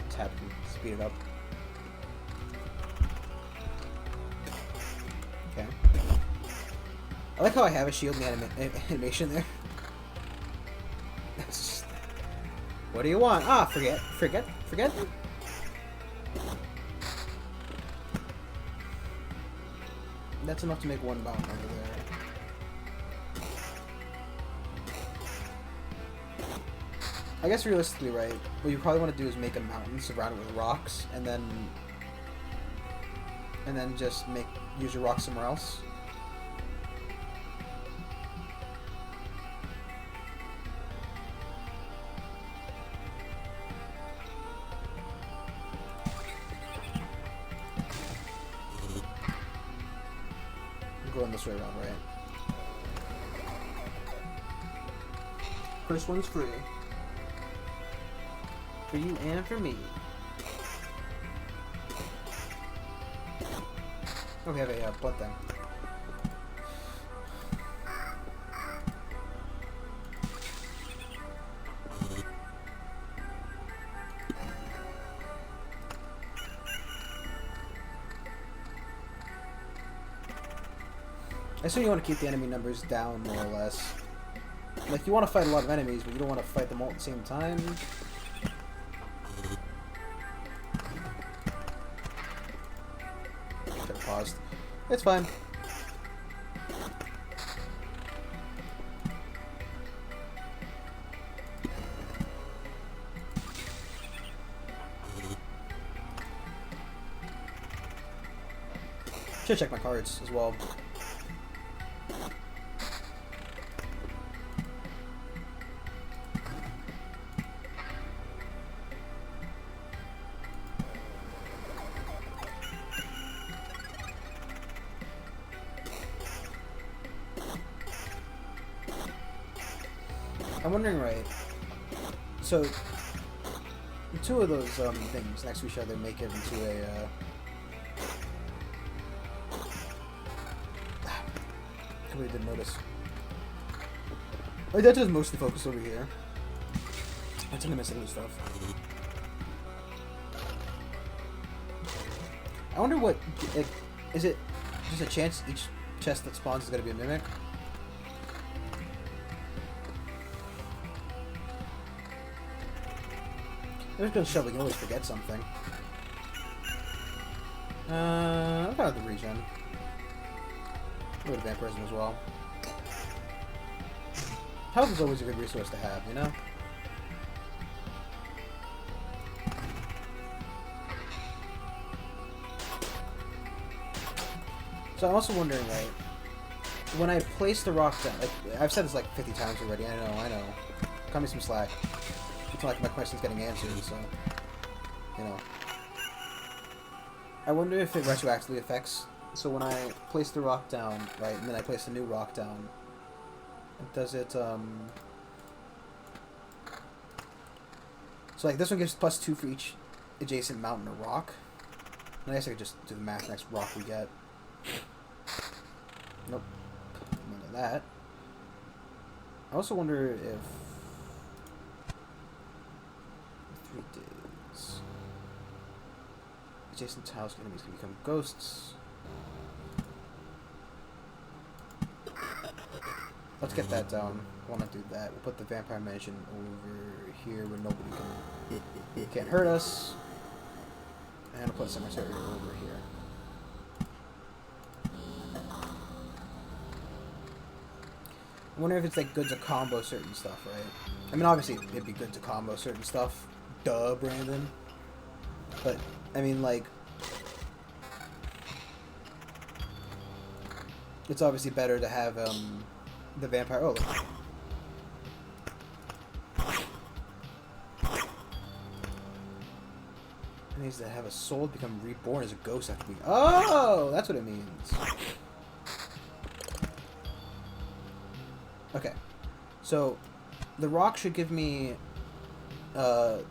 Tap to speed it up. Okay. I like how I have a shield animation there. That's just... What do you want? Ah, forget. That's enough to make one bound over there. I guess realistically, right, what you probably want to do is make a mountain surrounded with rocks, and then just use your rocks somewhere else. I'm going this way around, right? First one's free. For you and for me. Oh, we have a blood thing. I assume you want to keep the enemy numbers down, more or less. Like, you want to fight a lot of enemies, but you don't want to fight them all at the same time. Paused. It's fine. Should check my cards as well. I'm wondering, right, so two of those things next to each other make it into a I really didn't notice. Like, that just mostly focused over here. I tend to miss other stuff. I wonder what, is it just a chance each chest that spawns is going to be a mimic? I'm just gonna shove. We can always forget something. I'll go with the regen. Go with vampirism as well. Health is always a good resource to have, you know? So I'm also wondering, right, when I place the rock down, like, I've said this like 50 times already, I know. Cut me some slack. It's not like my question's getting answered, so, you know. I wonder if it retroactively affects, so when I place the rock down, right, and then I place a new rock down, does it, so like this one gives +2 for each adjacent mountain or rock. I guess I could just do the math next rock we get. Nope. None of that. I also wonder if 3 days adjacent tiles enemies can become ghosts. Let's get that down. I want to do that. We'll put the vampire mansion over here where nobody can't hurt us. And we'll put cemetery over here. I wonder if it's like good to combo certain stuff, right? I mean, obviously it'd be good to combo certain stuff. Duh, Brandon. But I mean, like, it's obviously better to have the vampire. Oh, look. It means that have a soul become reborn as a ghost after being. Oh, that's what it means. Okay, so the rock should give me 2,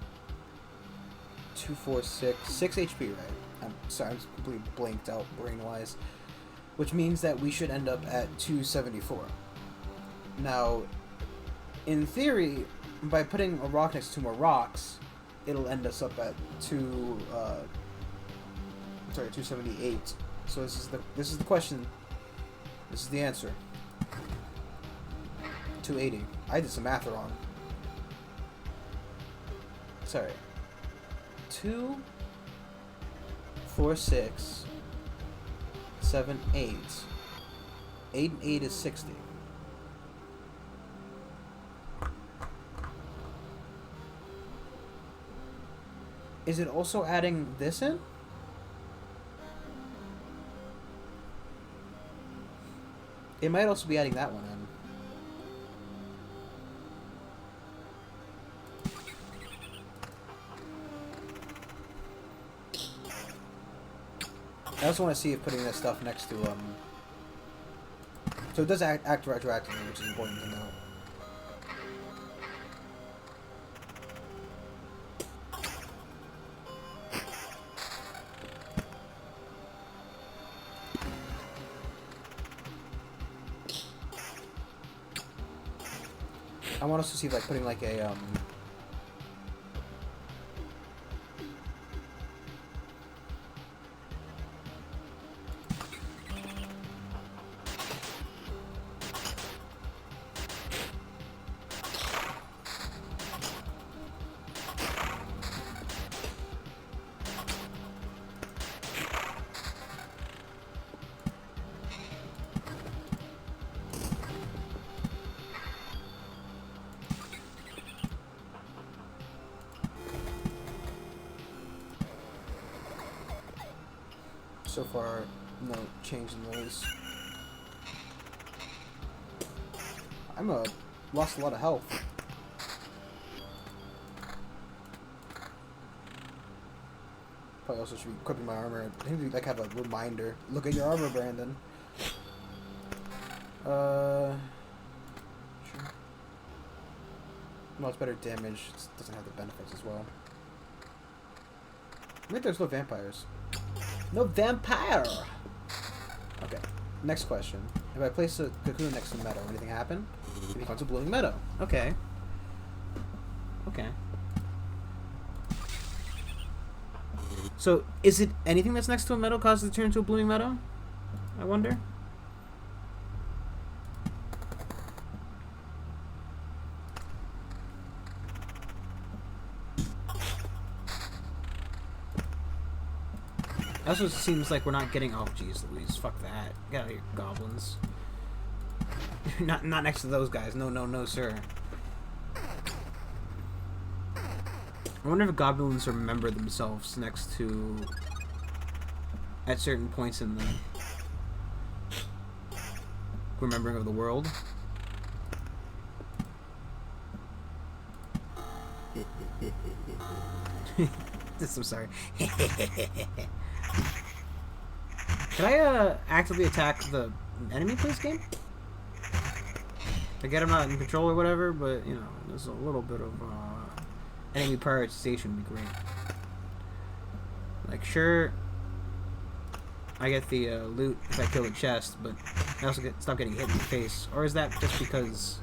4, 6 HP, right? I'm sorry, I'm just completely blanked out brain-wise. Which means that we should end up at 274. Now, in theory, by putting a rock next to 2 more rocks, it'll end us up at 278. So this is the question. This is the answer. 280. I did some math wrong. Sorry. 2, 4, 6, 7, 8. 8 and 8 is 60. Is it also adding this in? It might also be adding that one in. I also want to see if putting this stuff next to, so it does act retroactively, which is important to know. I want us to see if, like, putting, like, a, so far, no change in those. Lost a lot of health. Probably also should be equipping my armor. I think we like have a reminder. Look at your armor, Brandon. Sure. No, it's better damage. It doesn't have the benefits as well. I think there's no vampires. No vampire! Okay, next question. If I place a cocoon next to the meadow, anything happen? It becomes a blooming meadow. Okay. Okay. So, is it anything that's next to a meadow causes it to turn into a blooming meadow? I wonder. Also seems like we're not getting... Oh, jeez, Louise. Fuck that. Get out of here, goblins. not next to those guys. No, no, no, sir. I wonder if goblins remember themselves next to... at certain points in the... remembering of the world. I'm sorry. Can I actively attack the enemy, please, game? I get I'm not in control or whatever, but you know, there's a little bit of enemy prioritization would be great. Like, sure, I get the loot if I kill the chest, but I also stop getting hit in the face. Or is that just because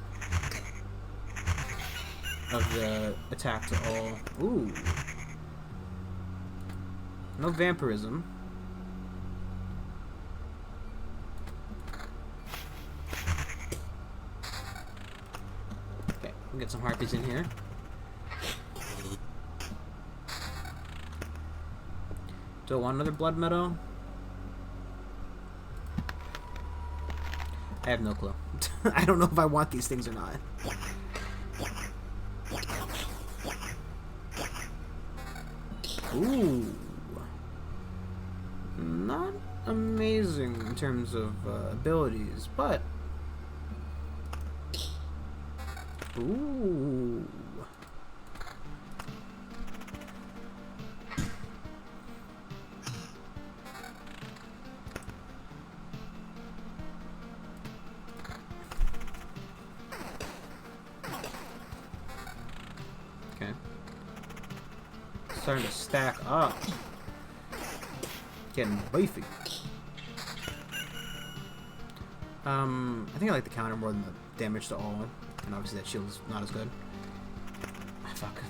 of the attack to all? Ooh. No vampirism. Okay, we'll get some harpies in here. Do I want another blood meadow? I have no clue. I don't know if I want these things or not. Ooh. Not amazing in terms of abilities, but... Ooh. Okay. Starting to stack up. Getting beefy. I think I like the counter more than the damage to all, and obviously that shield is not as good. Ah, fuck.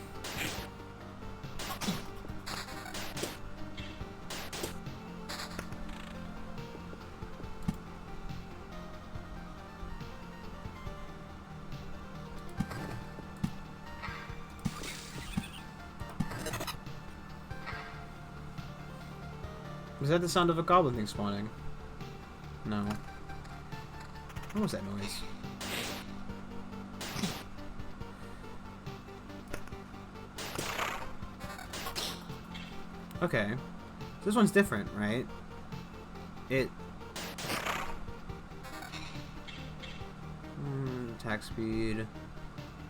Was that the sound of a goblin thing spawning? No. What was that noise? Okay. This one's different, right? It... attack speed.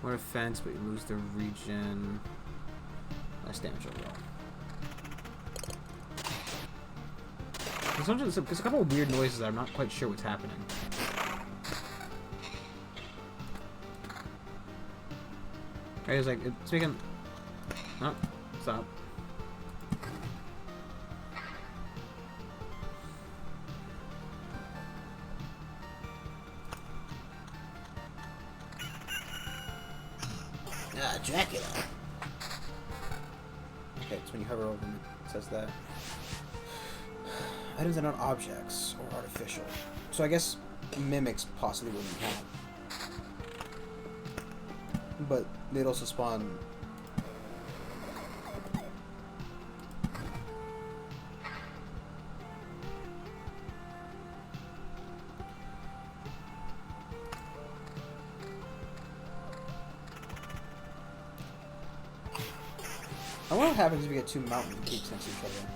More defense, but you lose the regen. Less damage overall. There's a couple of weird noises that I'm not quite sure what's happening. Right, it's like, it's making... Oh, stop. Ah, Dracula. Okay, it's when you hover over them, it says that. Items are not objects or artificial. So I guess mimics possibly wouldn't count. But they'd also spawn... I wonder what happens if we get two mountain peaks next to each other.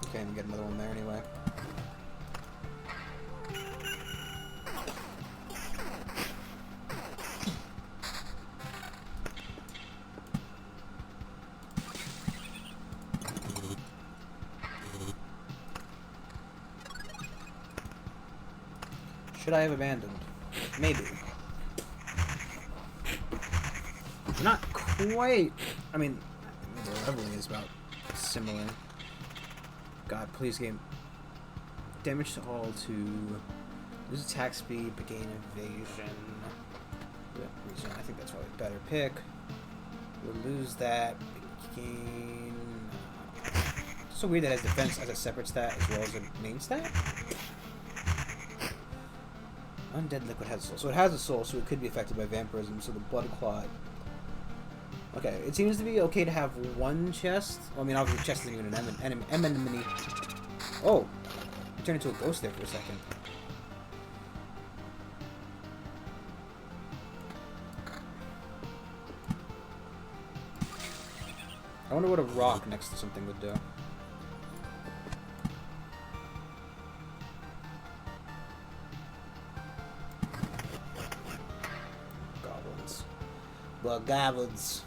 Okay, and get another one there anyway. Should I have abandoned? Maybe. Not quite. I mean, the leveling is about similar. God, please game. Damage to all to lose attack speed, but gain evasion. I think that's probably a better pick. We'll lose that. Gain. So weird that it has defense as a separate stat as well as a main stat. Undead liquid has a soul. So it has a soul, so it could be affected by vampirism. So the blood clot. Okay, it seems to be okay to have one chest. Well, I mean, obviously, the chest isn't even an enemy. Oh, I turned into a ghost there for a second. I wonder what a rock next to something would do. Goblins. Well, goblins.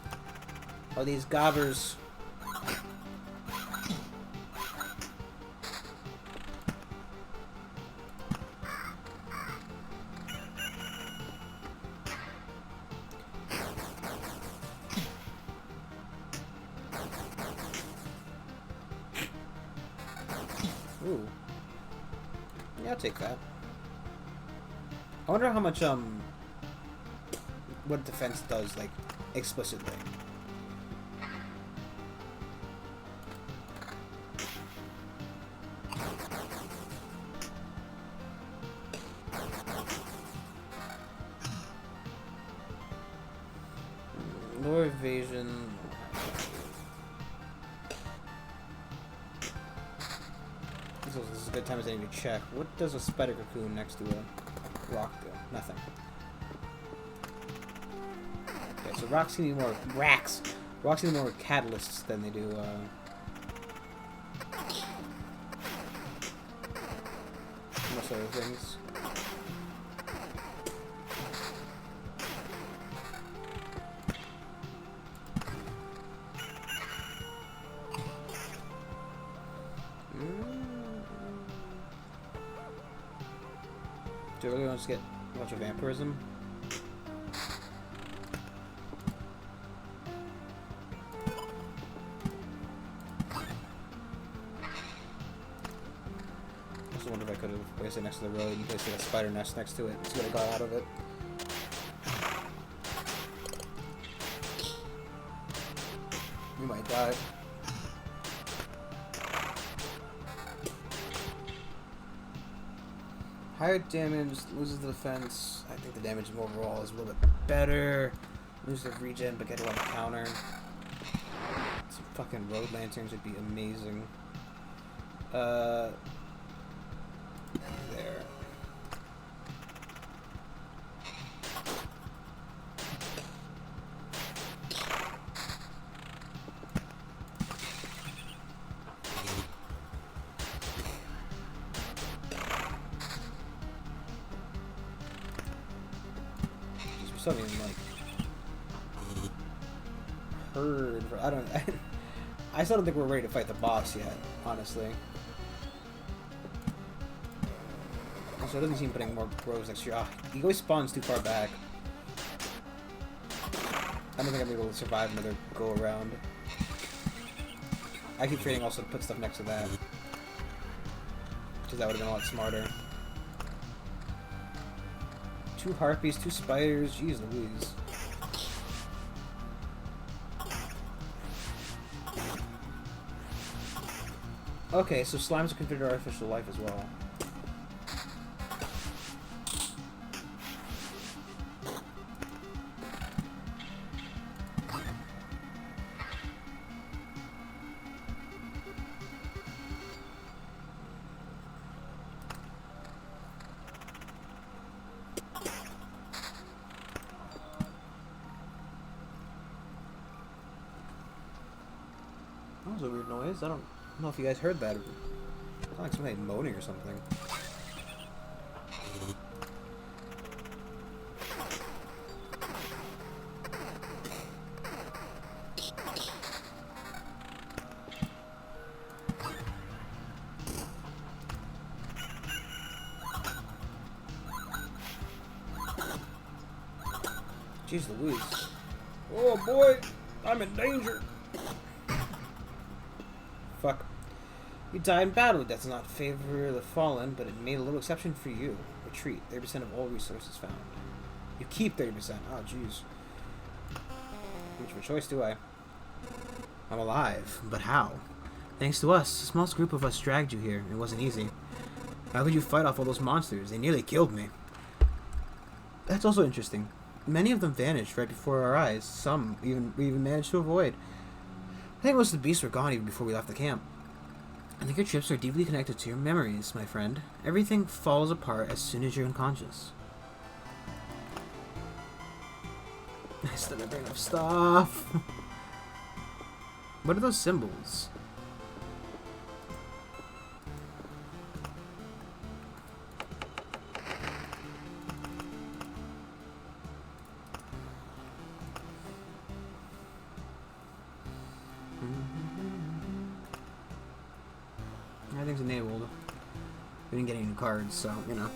Oh, these gobbers. Ooh. Yeah, I'll take that. I wonder how much, what defense does, like, explicitly. Lower evasion. This is as good time as any to check. What does a spider cocoon next to a rock do? Nothing. Okay, so rocks need more racks. Rocks need more catalysts than they do. Most other things. Do I really want to get a bunch of vampirism? I also wonder if I could have placed it next to the road and placed like a spider nest next to it and see what I got out of it. You might die. Higher damage, loses the defense. I think the damage overall is a little bit better. Lose the regen, but get a lot of counter. Some fucking road lanterns would be amazing. There. Something like heard. I don't. I still don't think we're ready to fight the boss yet, honestly. Also, it doesn't seem putting more grows next year. He always spawns too far back. I don't think I'm able to survive another go around. I keep trading also to put stuff next to that, because that would have been a lot smarter. 2 harpies, 2 spiders, jeez Louise. Okay, so slimes are considered artificial life as well. That was a weird noise. I don't know if you guys heard that. It sounded like somebody moaning or something. Jeez Louise. Oh boy, I'm in danger. Fuck. You die in battle. Death does not favor the fallen, but it made a little exception for you. Retreat. 30% of all resources found. You keep 30%. Oh, jeez. Which of a choice do I? I'm alive, but how? Thanks to us, a small group of us dragged you here. It wasn't easy. How could you fight off all those monsters? They nearly killed me. That's also interesting. Many of them vanished right before our eyes. Some we even managed to avoid. I think most of the beasts were gone even before we left the camp. I think your trips are deeply connected to your memories, my friend. Everything falls apart as soon as you're unconscious. I still didn't bring enough stuff. What are those symbols? Everything's enabled. We didn't get any new cards, so, you know.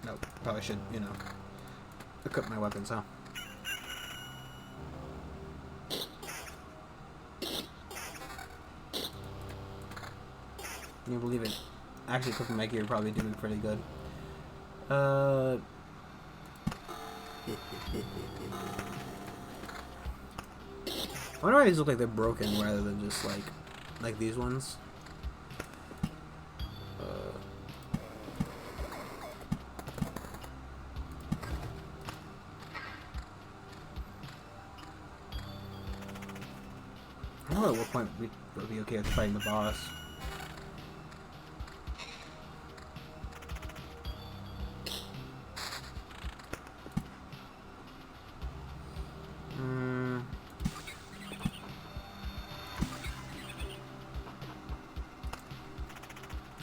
Nope, probably should, you know, equip my weapons, huh? Can you believe it? Actually, equipping my gear probably doing pretty good. I wonder why these look like they're broken rather than just like these ones. I don't know at what point we would be okay with fighting the boss.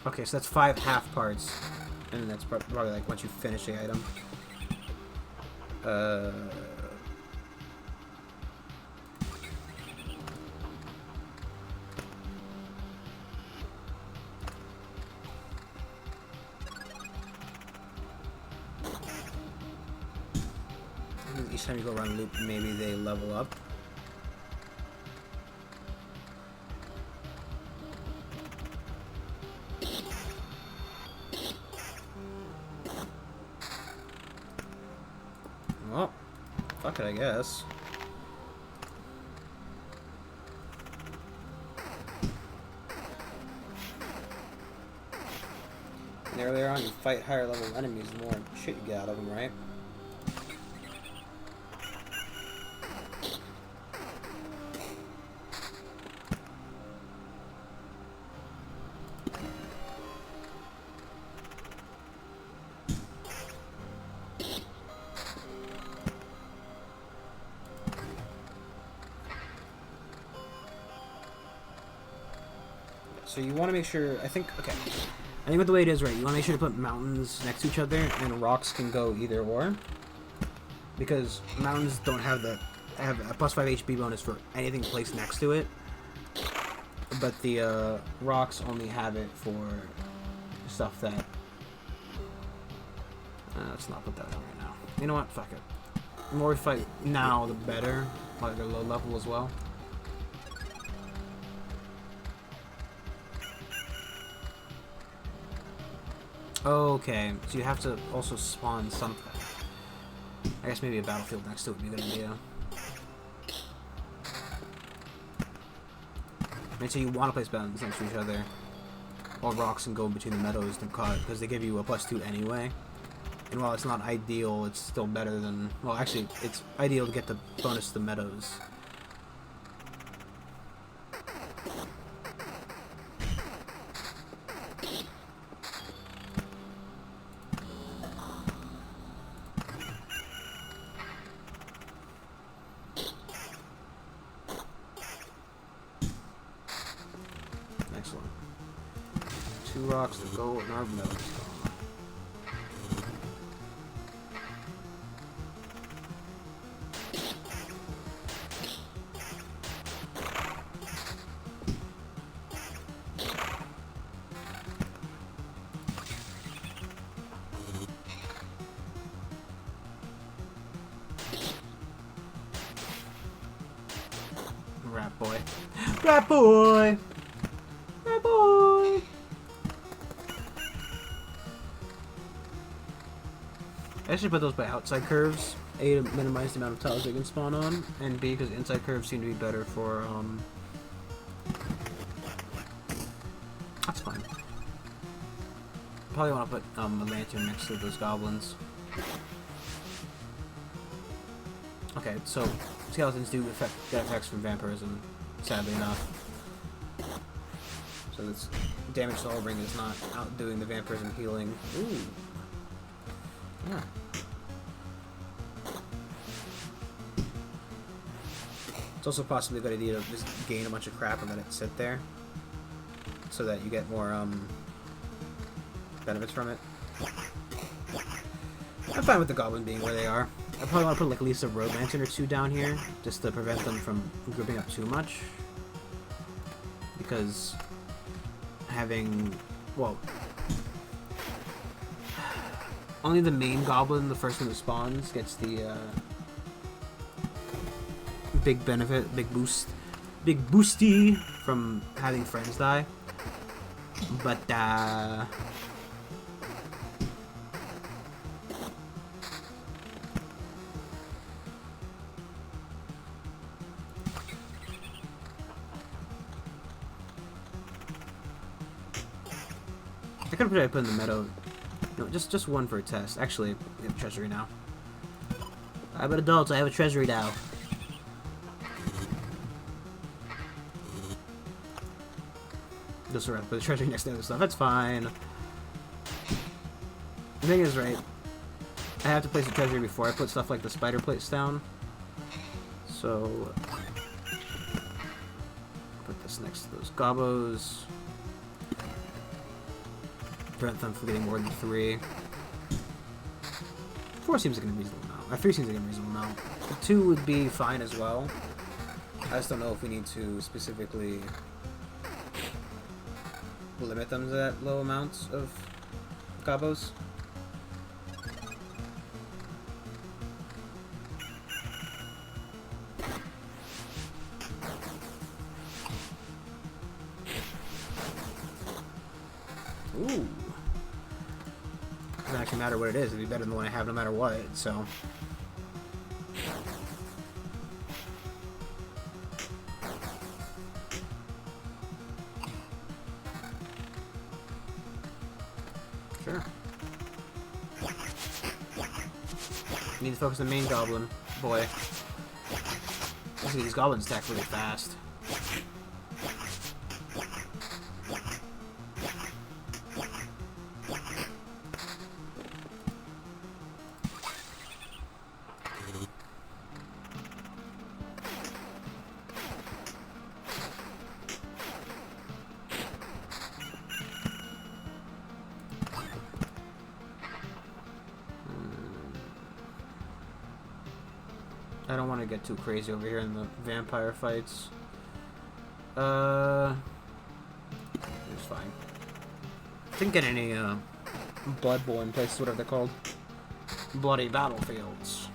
Okay, so that's 5 half parts, and then that's probably like once you finish the item. Each time you go around the loop, maybe they level up. Well, fuck it, I guess. And earlier on, you fight higher level enemies, the more shit you get out of them, right? So you want to make sure, I think with the way it is, right, you want to make sure to put mountains next to each other, and rocks can go either or. Because mountains don't have have a plus 5 HP bonus for anything placed next to it. But the rocks only have it for stuff that... let's not put that on right now. You know what, fuck it. The more we fight now, the better. Like they're low level as well. Okay, so you have to also spawn something. I guess maybe a battlefield next to it would be a good idea. Make sure you want to place mountains next to each other. Or rocks can go between the meadows to cut, because they give you a +2 anyway. And while it's not ideal, it's still better than... Well, actually, it's ideal to get the bonus to the meadows. Excellent. 2 rocks to go in our meadows. Rat boy. Rat boy! Rat boy! I actually put those by outside curves. A, to minimize the amount of tiles they can spawn on, and B, because inside curves seem to be better for, That's fine. Probably want to put, a lantern next to those goblins. Okay, so skeletons do get effects from vampirism, sadly enough. So this damage to Hullbring is not outdoing the vampirism healing. Ooh. Yeah. It's also possibly a good idea to just gain a bunch of crap and let it sit there, so that you get more benefits from it. I'm fine with the goblin being where they are. I probably want to put like at least a road lantern or two down here, just to prevent them from grouping up too much. Because having, well, only the main goblin, the first one that spawns, gets the big benefit, big boosty from having friends die. But I could have put in the meadow. No, just one for a test. Actually, we have a treasury now. I'm an adult, I have a treasury now. Just around put the treasury next to the other stuff. That's fine. The thing is, right, I have to place the treasury before I put stuff like the spider plates down. So put this next to those gobos. Prevent them from getting more than 3. 4 seems like a reasonable amount. 3 seems like a reasonable amount. 2 would be fine as well. I just don't know if we need to specifically limit them to that low amounts of gobos. Ooh. Doesn't actually matter what it is. It'd be better than the one I have no matter what, so. Sure. Need to focus on the main goblin. Boy. These goblins attack really fast. I don't want to get too crazy over here in the vampire fights. It's fine. Didn't get any bloodborne places, whatever they're called. Bloody battlefields.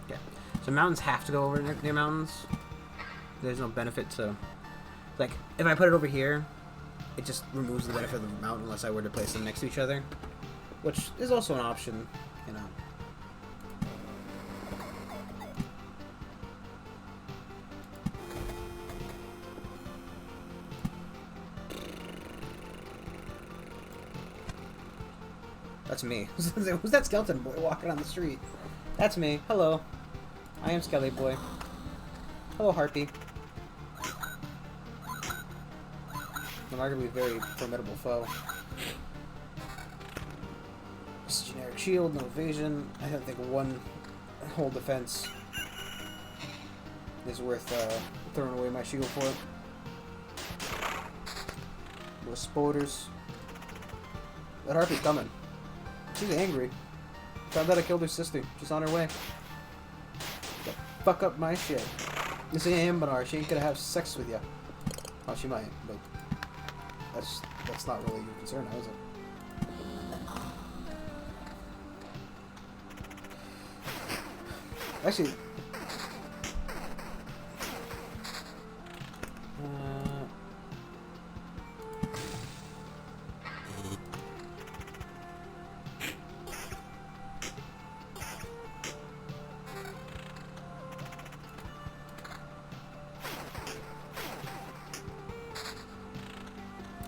Okay. So mountains have to go over near mountains. There's no benefit to, like, if I put it over here, it just removes the benefit of the mountain unless I were to place them next to each other, which is also an option, you know. That's me. Who's that skeleton boy walking on the street? That's me. Hello. I am Skelly Boy. Hello, Harpy. An arguably very formidable foe. Just generic shield, no evasion. I don't think one whole defense is worth throwing away my shield for. More spoders. That Harpy's coming. She's angry. Found out I killed her sister. She's on her way. Don't fuck up my shit. This ain't Ambanar. She ain't gonna have sex with you. Oh, she might, but that's not really your concern, now, is it? Actually,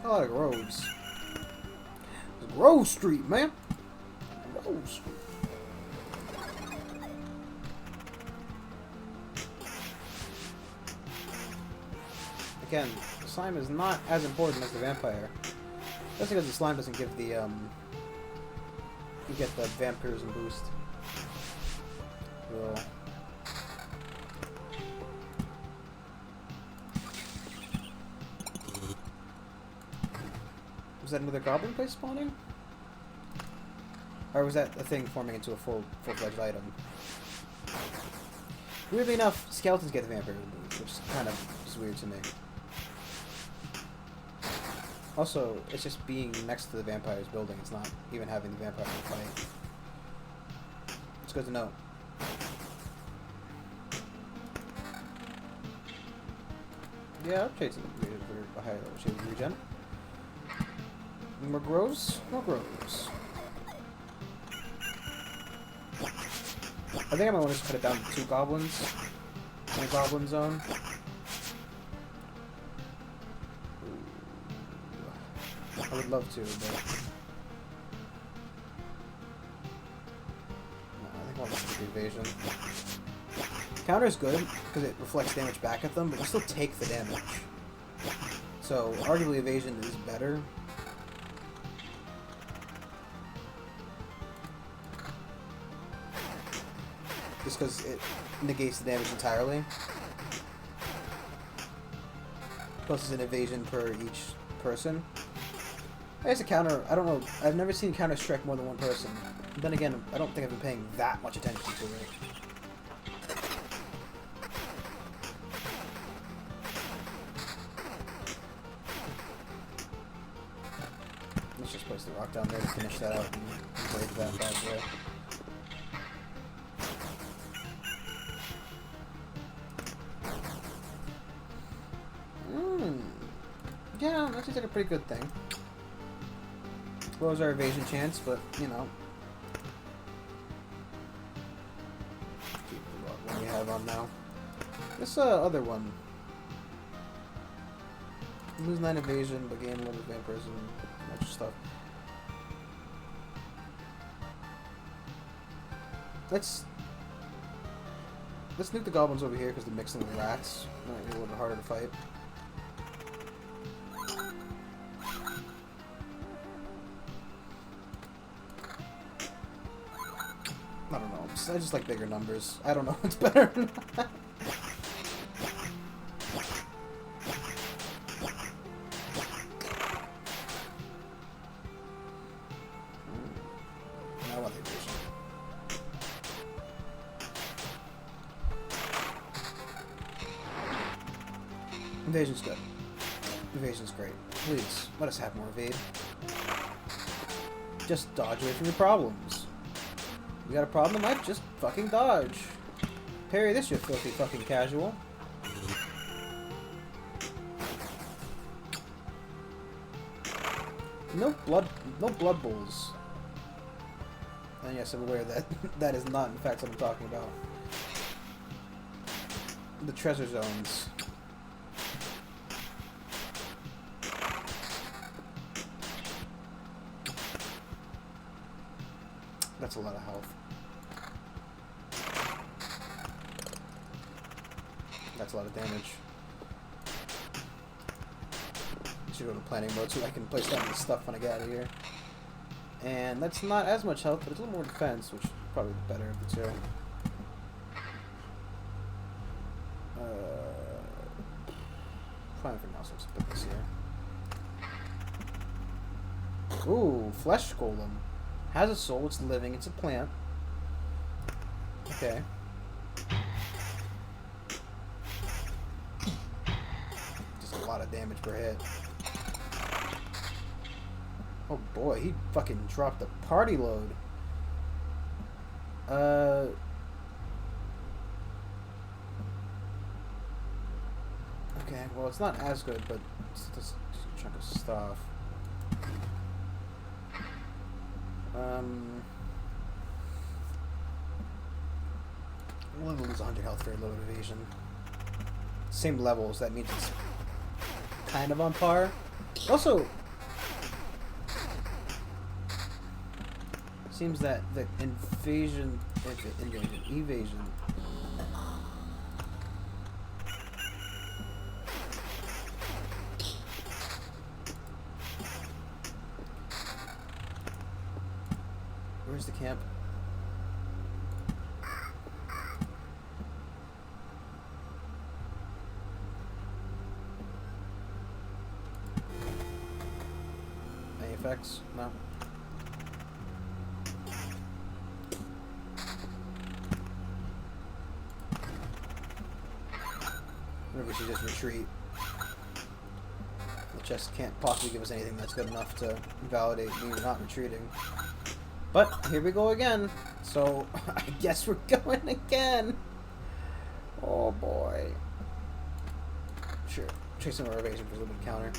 a lot of groves. Grove Street, man. Grove Street. Again, the slime is not as important as the vampire. That's because the slime doesn't give the, you get the vampirism boost. So... Was that another goblin place spawning? Or was that a thing forming into a full-fledged item? Weirdly enough, skeletons get the vampirism boost, which is kind of just weird to me. Also, it's just being next to the vampire's building. It's not even having the vampire fight. It's good to know. Yeah, I'll trade some for a higher level shade of regen. More groves? More groves. I think I might want to just cut it down to 2 goblins in a goblin zone. I would love to, but... No, I think I'll just do evasion. Counter is good, because it reflects damage back at them, but you still take the damage. So, arguably evasion is better. Just because it negates the damage entirely. Plus it's an evasion per each person. I guess a counter, I don't know, I've never seen counter strike more than one person. But then again, I don't think I've been paying that much attention to it. Let's just place the rock down there to finish that out and break that bad boy. Yeah, that seems like a pretty good thing. Lowers our evasion chance, but, you know. Keep what we have on now. This other one. Lose 9 evasion, but gain 11 vampirism, a bunch of stuff. Let's nuke the goblins over here because they're mixing with rats. Might be a little bit harder to fight. I don't know. I just like bigger numbers. I don't know what's better. I want the evasion. Evasion's good. Evasion's great. Please, let us have more evade. Just dodge away from your problems. You got a problem in life? Just fucking dodge. Parry this, you filthy fucking casual. No blood bowls. And yes, I'm aware that that is not in fact what I'm talking about. The treasure zones. That's a lot of health. That's a lot of damage. I should go to planning mode so I can place down the stuff when I get out of here. And that's not as much health, but it's a little more defense, which is probably better of the two. Fine for now, so let's put this here. Ooh, flesh golem. Has a soul, it's living, it's a plant. Okay. Just a lot of damage per hit. Oh boy, he fucking dropped the party load. Okay, well it's not as good, but it's just a chunk of stuff. We'll lose 100 health for low evasion. Same levels, that means it's kind of on par. Also, seems that the evasion. Where's the camp? Any effects? No. Maybe we should just retreat. The chest can't possibly give us anything that's good enough to validate me not retreating. But here we go again. So I guess we're going again. Oh boy. Sure. Chasing our evasion for a little bit of counter.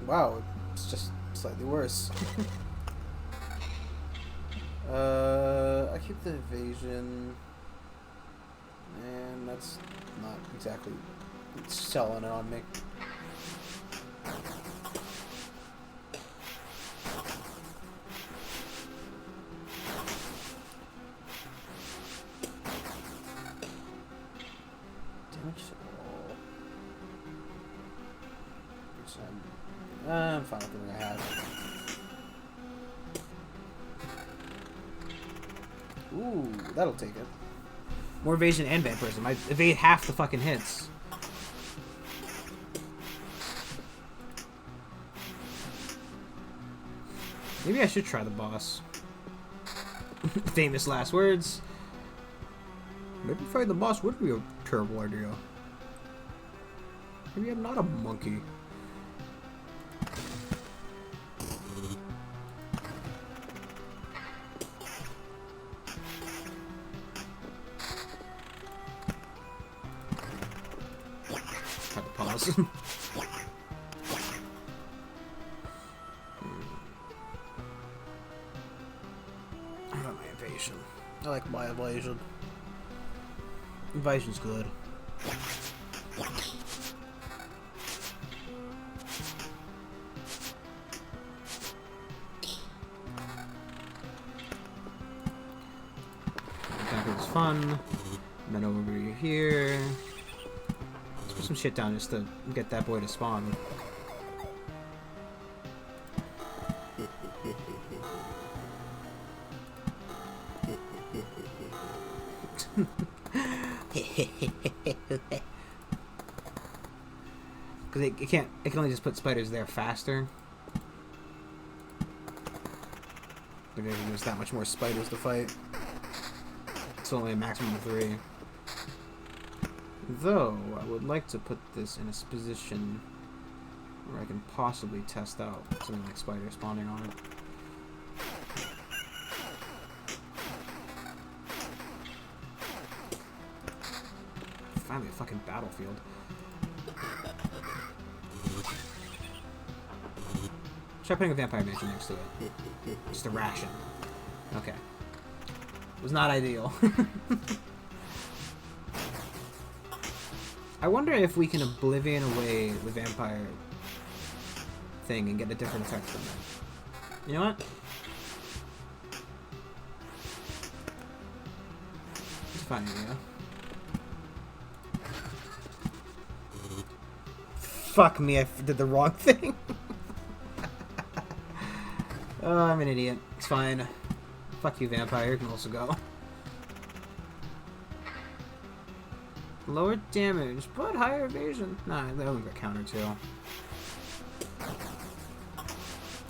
Wow, it's just slightly worse. I keep the evasion, and that's not exactly selling it on me. Damage. I'm fine with what I have. Ooh, that'll take it. More evasion and vampirism. I evade half the fucking hits. Maybe I should try the boss. Famous last words. Maybe fighting the boss would be a terrible idea. Maybe I'm not a monkey. Try to pause. I got my evasion. I like my evasion. Evasion's good. That was fun. And then over here. Let's put some shit down just to get that boy to spawn. Because it can only just put spiders there faster. There's that much more spiders to fight. It's only a maximum of 3. Though, I would like to put this in a position where I can possibly test out something like spider spawning on it. Finally a fucking battlefield. Try putting a vampire mansion next to it. Just a ration. Okay. It was not ideal. I wonder if we can oblivion away the vampire thing and get a different effect from it. You know what? It's fine, yeah. Fuck me, I did the wrong thing. Oh, I'm an idiot. It's fine. Fuck you, vampire. You can also go. Lower damage, but higher evasion. Nah, they only got counter too.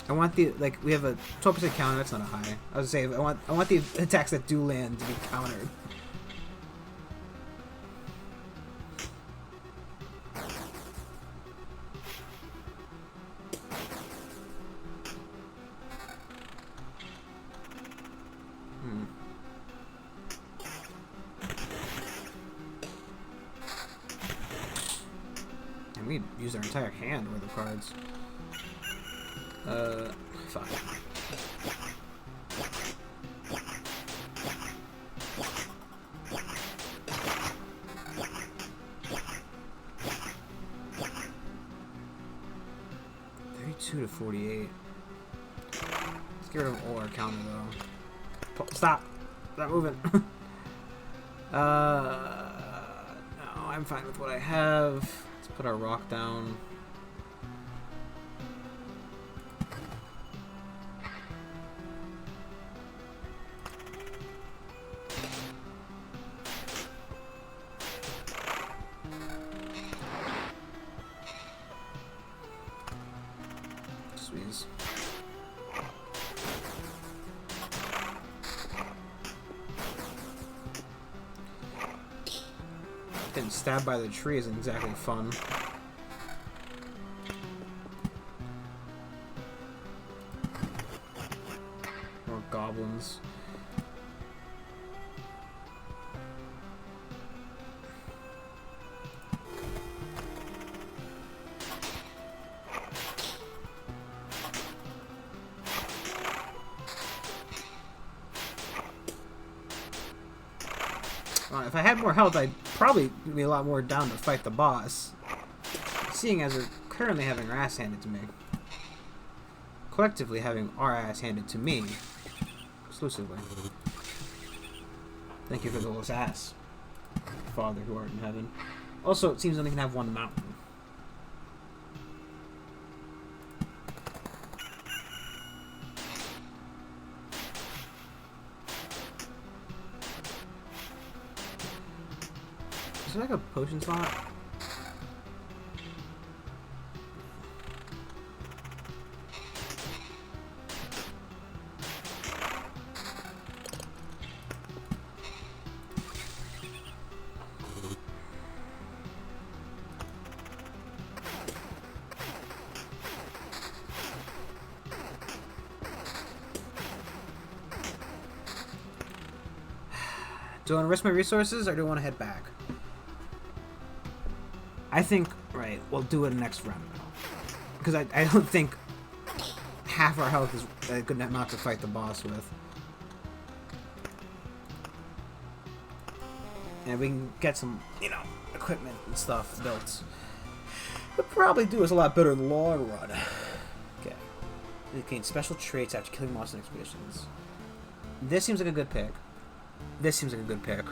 I want the, like, we have a 12% counter. That's not a high. I was gonna say I want the attacks that do land to be countered. We use our entire hand with the cards. Fine. To 48. Let's get rid of all our counter though. Stop! Stop moving! No, I'm fine with what I have. Let's put our rock down. Squeeze. Getting stabbed by the tree isn't exactly fun. More goblins. If I had more health, I'd probably be a lot more down to fight the boss. Seeing as we're currently having our ass handed to me. Collectively having our ass handed to me. Exclusively. Thank you for those ass. Father who art in heaven. Also, it seems only can have one mountain. Is there like a potion slot? Do I want to risk my resources or do I want to head back? I think, right, we'll do it next round now. Because I don't think half our health is a good amount to fight the boss with. And we can get some, you know, equipment and stuff built. It'll probably do us a lot better in the long run. Okay. We gain special traits after killing monsters in expeditions. This seems like a good pick. This seems like a good pick.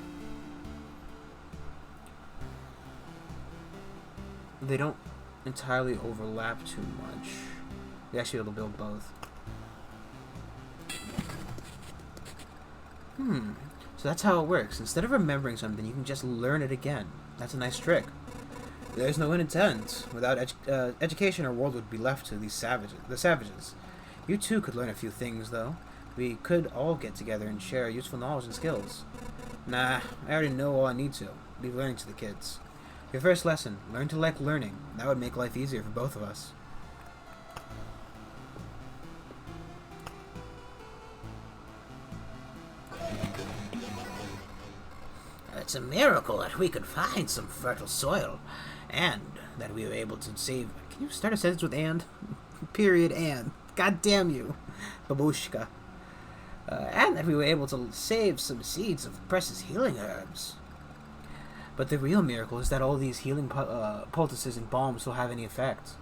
They don't entirely overlap too much. We actually able to build both. So that's how it works. Instead of remembering something, you can just learn it again. That's a nice trick. There's no intent. Without education, our world would be left to these savages. You too could learn a few things, though. We could all get together and share useful knowledge and skills. Nah, I already know all I need to. Leave learning to the kids. Your first lesson, learn to like learning. That would make life easier for both of us. It's a miracle that we could find some fertile soil, and that we were able to save... Can you start a sentence with and? Period and. God damn you. Babushka. And that we were able to save some seeds of precious healing herbs. But the real miracle is that all these healing poultices and balms will have any effect.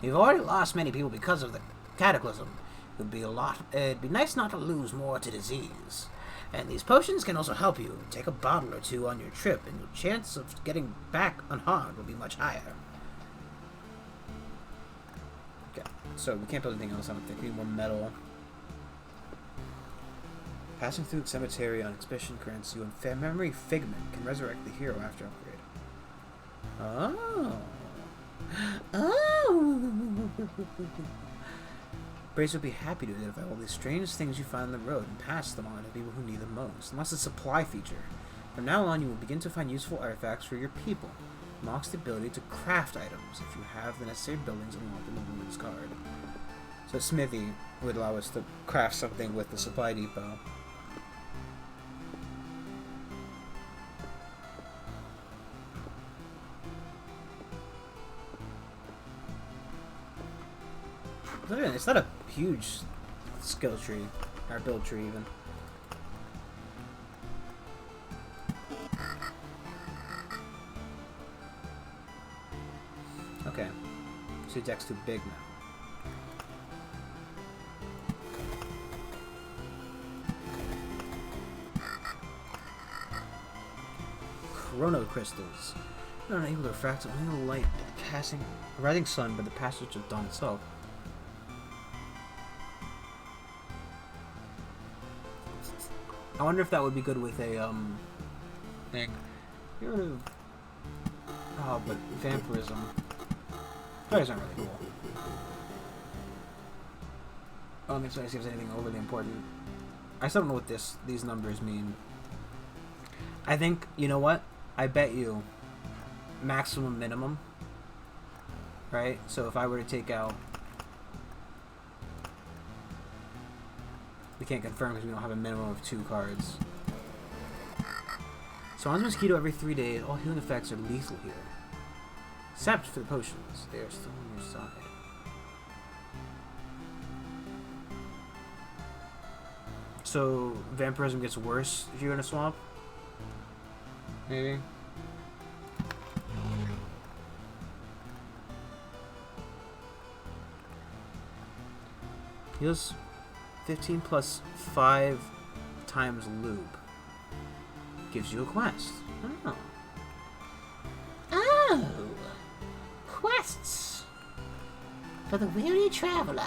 We've already lost many people because of the cataclysm. It'd be nice not to lose more to disease. And these potions can also help you. Take a bottle or two on your trip, and your chance of getting back unharmed will be much higher. Okay, so we can't build anything else, I don't think. We need more metal. Passing through the cemetery on expedition grants you a fair memory figment can resurrect the hero after upgrade. Oh. Oh. Brace will be happy to identify all these strange things you find on the road and pass them on to people who need them most. Unless a supply feature. From now on, you will begin to find useful artifacts for your people. Unlocks the ability to craft items if you have the necessary buildings unlocked in the woman's card. So Smithy would allow us to craft something with the supply depot. It's not a huge skill tree, or build tree even. Okay, so your deck's too big now. Chrono crystals. They're unable to refract only the light passing a rising sun by the passage of dawn itself. I wonder if that would be good with a thing. Oh, but vampirism. Those aren't really cool. Let me see if there's anything overly important. I still don't know what these numbers mean. I think, you know what? I bet you maximum minimum, right? So if I were to take out, we can't confirm because we don't have a minimum of 2 cards. Swans Mosquito every 3 days. All healing effects are lethal here. Except for the potions. They are still on your side. So vampirism gets worse if you're in a swamp? Maybe? Heals 15 plus 5 times loop. Gives you a quest. Oh. Oh! Quests for the weary traveler.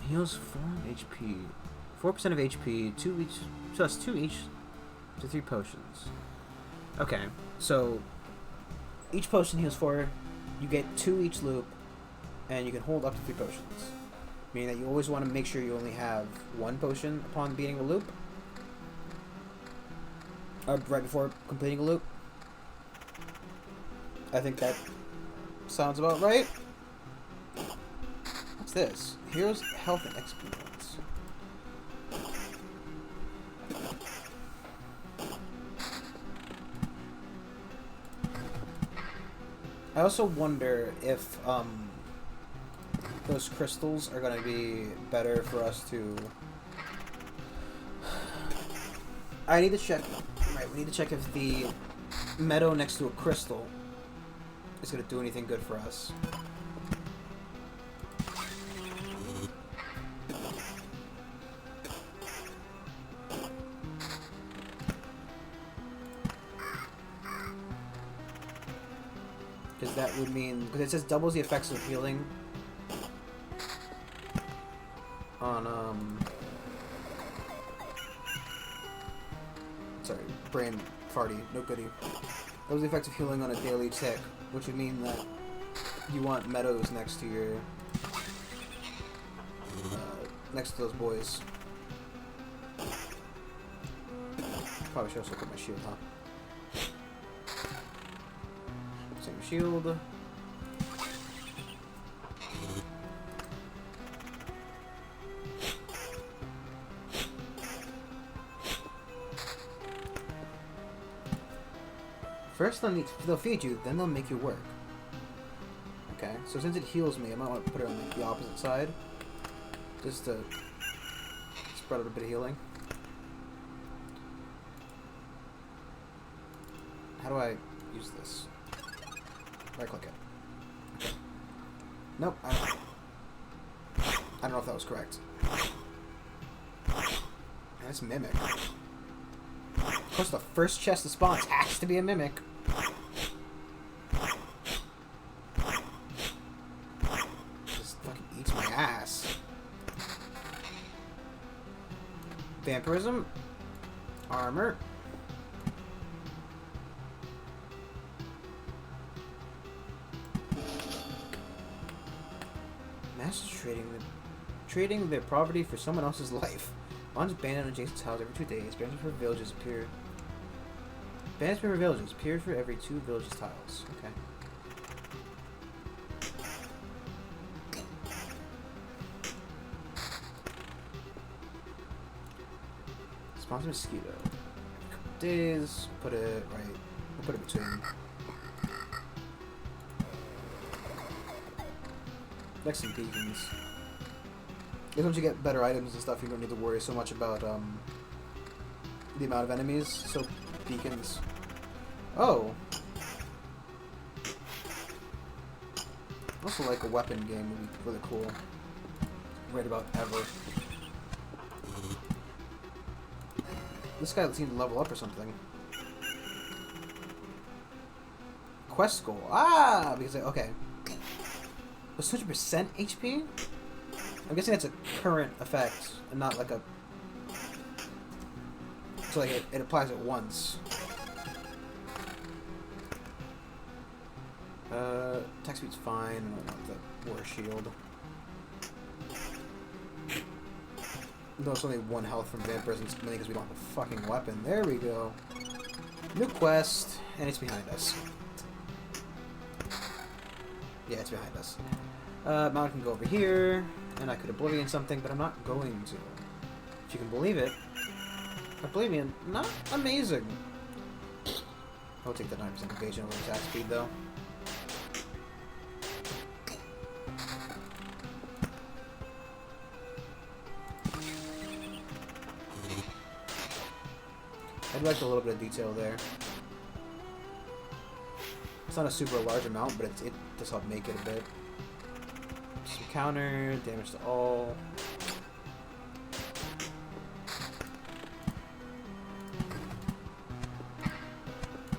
Heals 4 HP. 4% of HP, 2 each, so that's 2 each to 3 potions. Okay, so each potion heals 4, you get 2 each loop, and you can hold up to 3 potions. Meaning that you always want to make sure you only have 1 potion upon beating a loop. Or right before completing a loop. I think that sounds about right. What's this? Heroes health and XP points. I also wonder if those crystals are going to be better for us to... I need to check. Right, we need to check if the meadow next to a crystal is going to do anything good for us. Because that would mean... Because it says doubles the effects of healing on, sorry, brain farty, no goodie. Doubles the effects of healing on a daily tick, which would mean that you want meadows next to your... next to those boys. Probably should also put my shield, huh? Same shield. First they'll feed you, then they'll make you work. Okay, so since it heals me, I might want to put it on the opposite side. Just to spread out a bit of healing. How do I use this? Right click it. Okay. Nope, I don't know if that was correct. That's Mimic. Of course, the first chest that spawns has to be a Mimic. Just fucking eats my ass. Vampirism. Armor. Masters trading their poverty for someone else's life. Bonds banded on adjacent tiles every 2 days. Bans for villages appear. Bans for villages appear for every 2 villages tiles. Okay. Quantum Mosquito. Days. Put it right. We'll put it between. Next some beacons. Because once you get better items and stuff, you don't need to worry so much about the amount of enemies. So beacons. Oh. Also, like a weapon game would be really cool. Right about ever. This guy seemed to level up or something. Quest goal. Ah, because okay. Was 200% HP? I'm guessing that's a current effect and not like a. So like it applies at once. Attack speed's fine. I don't want the war shield. No, it's only 1 health from vampirism, mainly because we don't have a fucking weapon. There we go. New quest, and it's behind us. Yeah, it's behind us. Mountain can go over here, and I could Oblivion something, but I'm not going to. If you can believe it, Oblivion, not amazing. I'll take the 9% evasion over attack speed, though. I'd like a little bit of detail there. It's not a super large amount, but it does help make it a bit. Some counter, damage to all.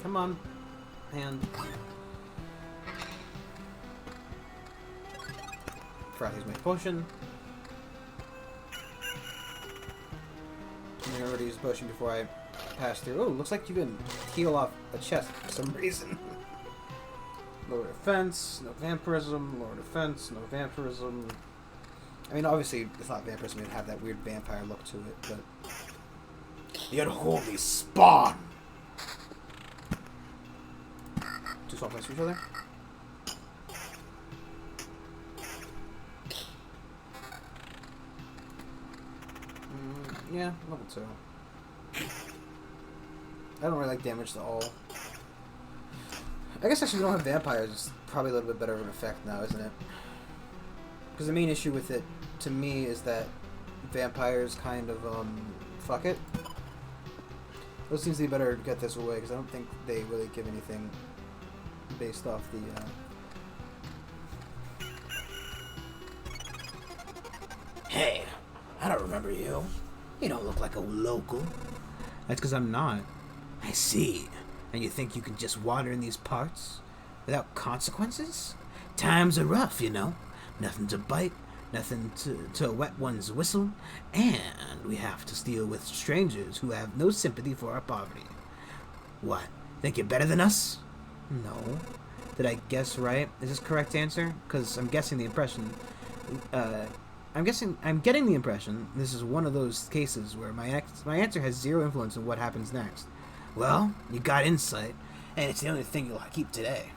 Come on, hand. Forgot to use my potion. I'm gonna use the potion before I pass through. Oh, looks like you can heal off a chest for some reason. Lower defense, no vampirism. Lower defense, no vampirism. I mean, obviously, it's not vampirism. It'd have that weird vampire look to it, but the unholy spawn. Two swap next to each other. Yeah, level 2. I don't really like damage to all. I guess actually we don't have vampires. It's probably a little bit better of an effect now, isn't it? Because the main issue with it, to me, is that vampires kind of, fuck it. It seems to be better to get this away, because I don't think they really give anything based off the, Hey, I don't remember you. You don't look like a local. That's because I'm not. I see. And you think you can just wander in these parts without consequences? Times are rough, you know. Nothing to bite, nothing to wet one's whistle, and we have to deal with strangers who have no sympathy for our poverty. What? Think you're better than us? No. Did I guess right? Is this correct answer? Because I'm guessing the impression. I'm getting the impression this is one of those cases where my answer has zero influence on what happens next. Well, you got insight, and it's the only thing you'll keep today.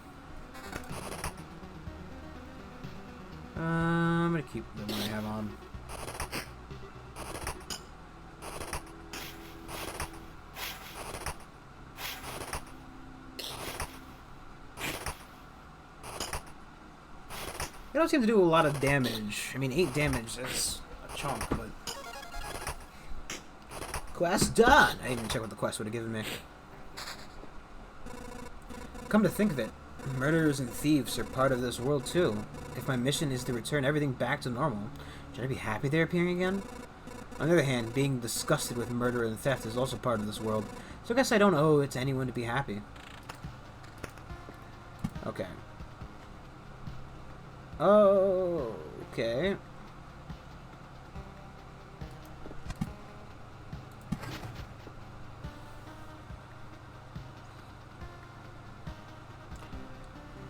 I'm gonna keep the one I have on. They don't seem to do a lot of damage. I mean, 8 damage is a chunk, but... Quest done! I didn't even check what the quest would have given me. Come to think of it, murderers and thieves are part of this world too. If my mission is to return everything back to normal, should I be happy they're appearing again? On the other hand, being disgusted with murder and theft is also part of this world, so I guess I don't owe it to anyone to be happy. Okay. Oh, okay.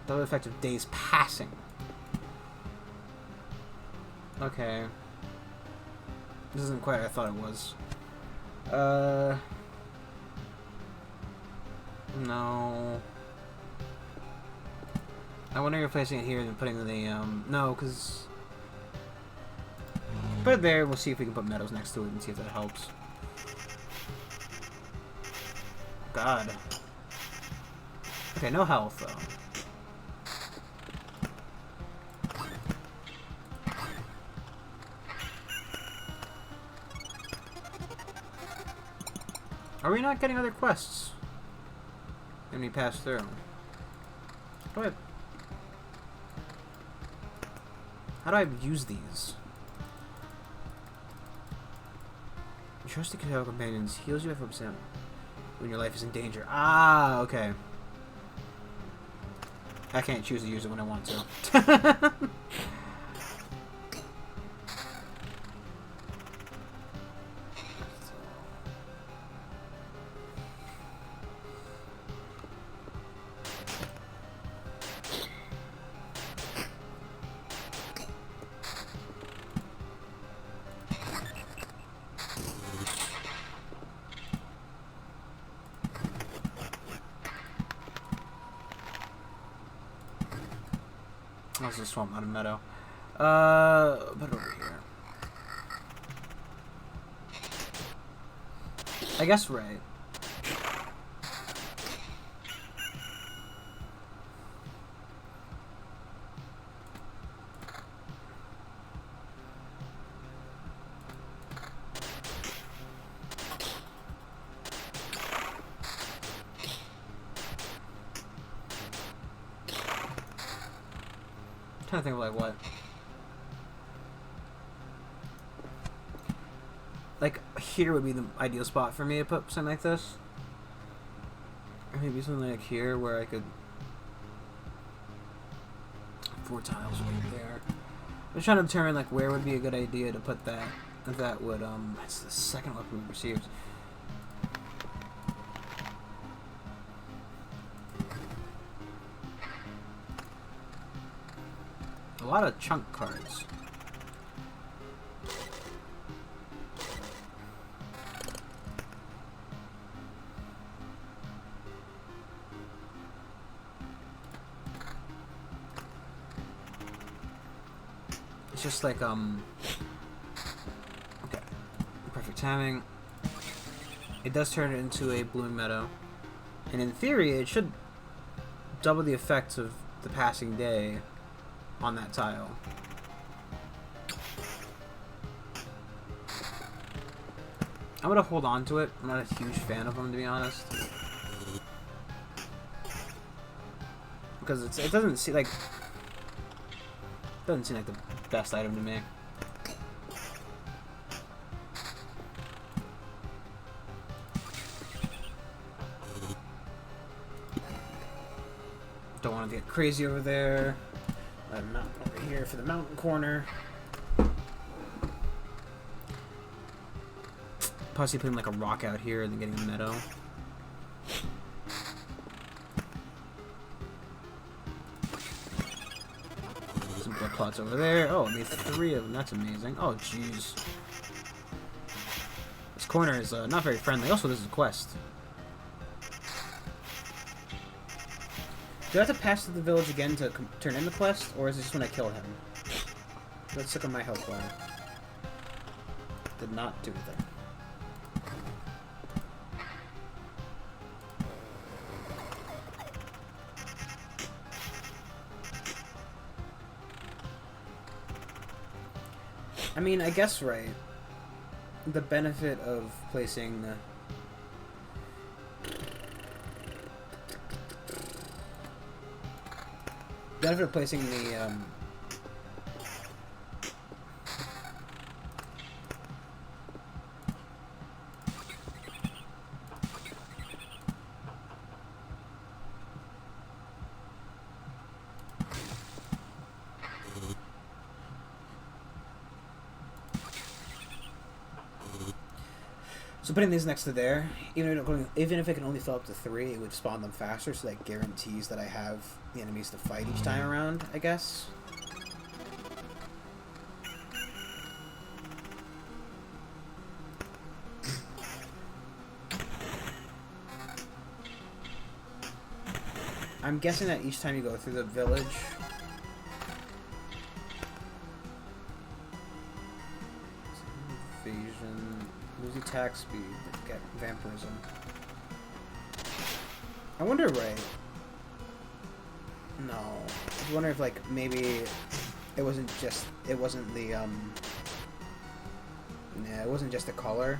The effect of days passing. Okay. This isn't quite what I thought it was. No. I wonder if placing it here and putting the, no, because... Put it there, we'll see if we can put meadows next to it and see if that helps. God. Okay, no health, though. Are we not getting other quests when we pass through? How do I use these? Trusted Cadaver Companions heals you from sin when your life is in danger. Ah, okay. I can't choose to use it when I want to. That's a swamp, not a meadow. But over here. I guess right. I'm trying to think of like what. Like here would be the ideal spot for me to put something like this. Or maybe something like here where I could 4 tiles right there. I'm trying to determine like where would be a good idea to put that. If that would that's the second weapon we received. A lot of chunk cards. It's just like okay. Perfect timing. It does turn it into a bloom meadow. And in theory it should double the effects of the passing day on that tile. I'm gonna hold on to it. I'm not a huge fan of them, to be honest, because it doesn't seem like the best item to me. Don't want to get crazy over there. A mountain over here for the mountain corner. Possibly putting like a rock out here and then getting a meadow. Some blood clots over there. Oh, I made 3 of them. That's amazing. Oh, jeez. This corner is not very friendly. Also, this is a quest. Do I have to pass through the village again to turn in the quest, or is it just when I kill him? Let's look at my health bar. Did not do anything. I mean, I guess right. The benefit of placing the so putting these next to there, even if I can only fill up to 3, it would spawn them faster, so that guarantees that I have the enemies to fight each time around, I guess. I'm guessing that each time you go through the village, evasion, lose attack speed, get vampirism. I wonder, right? No. I wonder if, like, maybe it wasn't just, it wasn't the, yeah, it wasn't just the color.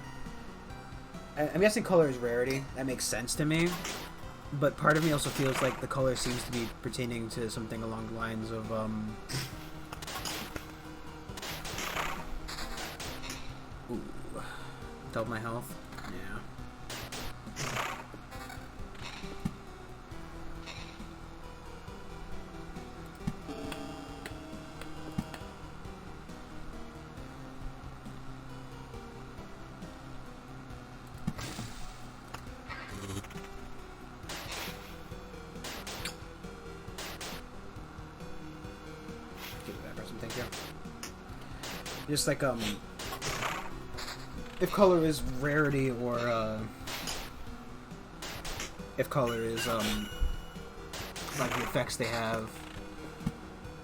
I'm guessing color is rarity. That makes sense to me. But part of me also feels like the color seems to be pertaining to something along the lines of, ooh. Double my health? Yeah. Give me that person, thank you. Just like, if color is rarity or, if color is, like the effects they have.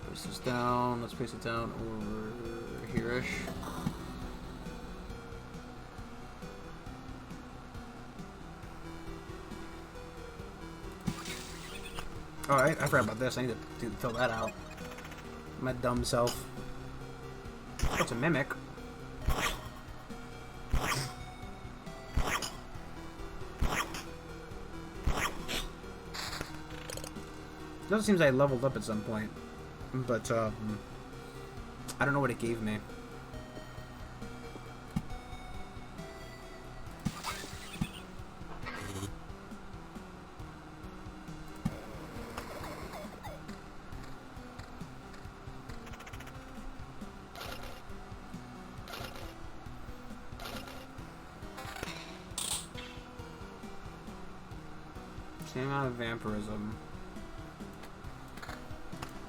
Place this down, let's place it down over here-ish. Alright, I forgot about this, I need to fill that out. My dumb self. It's a mimic. It also seems I leveled up at some point, but I don't know what it gave me. Same amount of vampirism.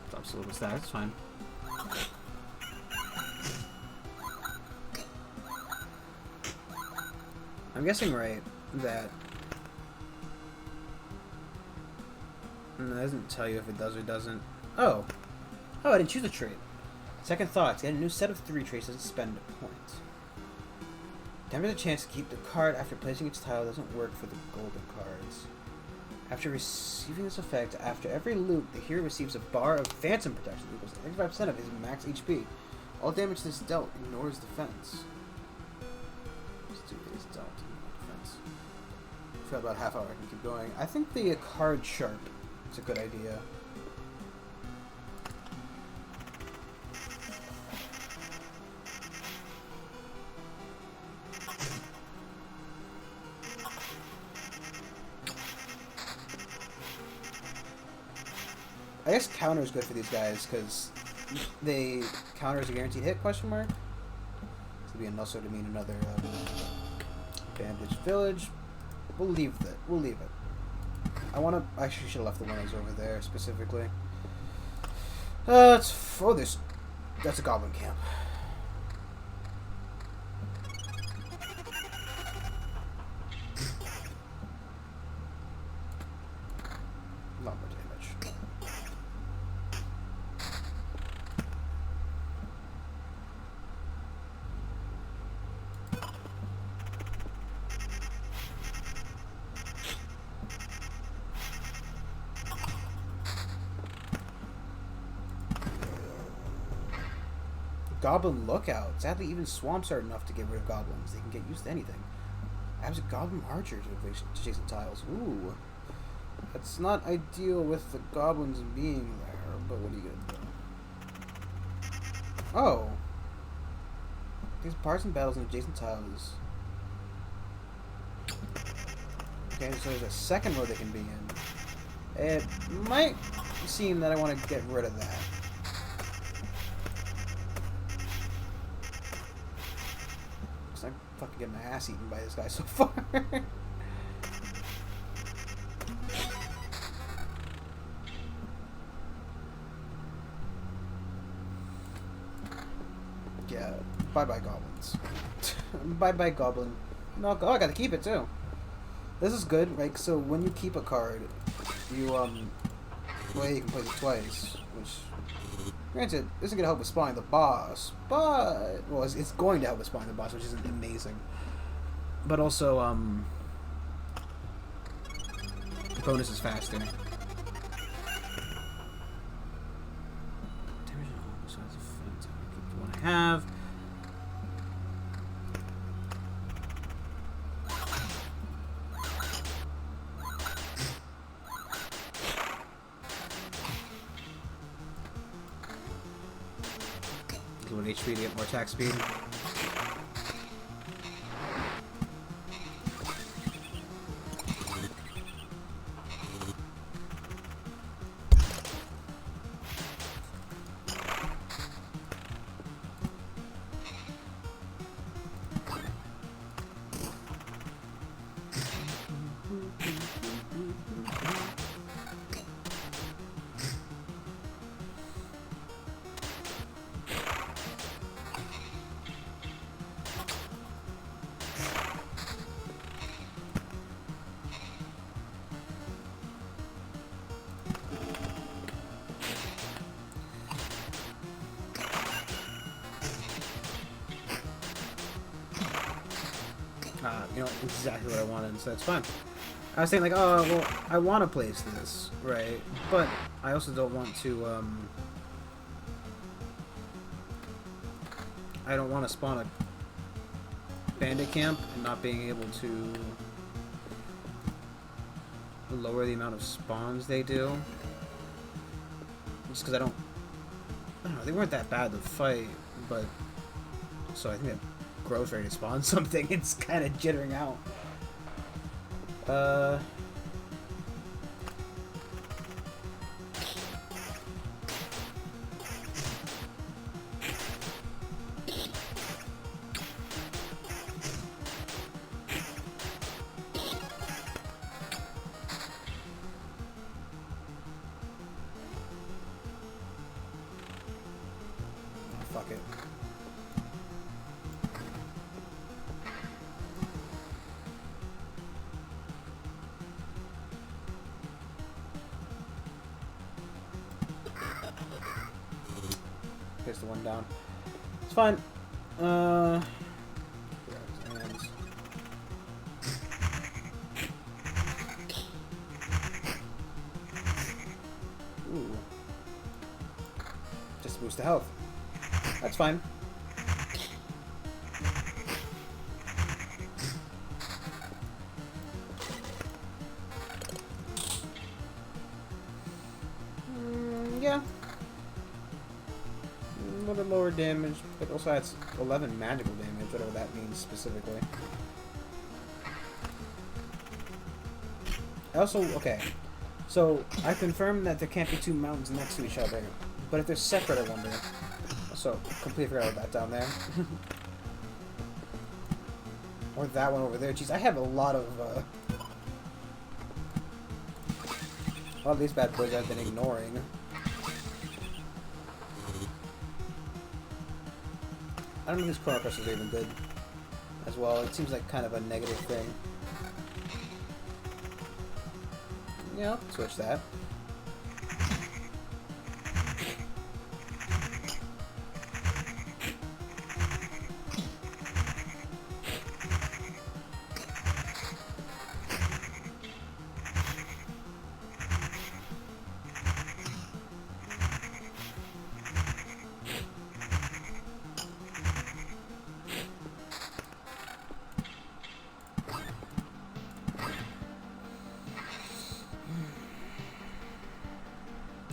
Drops a little stat, that's fine. I'm guessing right that it doesn't tell you if it does or doesn't. Oh, I didn't choose a trait. Second thoughts. Get a new set of 3 traits. Doesn't spend a point. Damage the chance to keep the card after placing its tile doesn't work for the golden cards. After receiving this effect, after every loop, the hero receives a bar of phantom protection equals 35% of his max HP. All damage this dealt ignores defense. Let's do this dealt ignore defense. For about half hour, I can keep going. I think the card sharp is a good idea. I guess counter is good for these guys because they counter is a guaranteed hit? Question mark. This would be a nussle to mean another bandaged village. We'll leave it. We'll leave it. I want to. Actually, should have left the winners over there specifically. That's a goblin camp. Not more damage. Goblin Lookout. Sadly, even swamps are enough to get rid of goblins. They can get used to anything. Adds a goblin archer to adjacent tiles. Ooh. That's not ideal with the goblins being there, but what are you gonna do? Oh. These parts and battles in adjacent tiles. Okay, so there's a second row they can be in. It might seem that I want to get rid of that. I'm fucking getting my ass eaten by this guy so far. Yeah, bye-bye goblins. Bye-bye goblin. No, oh, I gotta keep it too. This is good, right? So when you keep a card, you, well, you can place it twice, which, granted, isn't gonna help with spawning the boss, but, well, it's going to help with spawning the boss, which isn't amazing. But also, bonus is faster. Damage at all besides offense. I'll keep the one I have. Use 1 HP to get more attack speed. You know, exactly what I wanted, so it's fine. I was saying, like, oh, well, I want to place this, right? But I also don't want to, I don't want to spawn a bandit camp and not being able to lower the amount of spawns they do. Just because I don't know, they weren't that bad to fight, but, so I think that growth rate to spawn something, it's kind of jittering out. Fuck it. Here's the one down. It's fine. Ooh. Just a boost of health. That's fine. Yeah. A little lower damage, but also that's 11 magical damage, whatever that means specifically. I also, okay, so I confirmed that there can't be two mountains next to each other, but if they're separate, I wonder. So, completely forgot about that down there. Or that one over there. Jeez, I have a lot of these bad boys I've been ignoring. I don't know if these chrono crystals are even good as well. It seems like kind of a negative thing. Yeah, I'll switch that.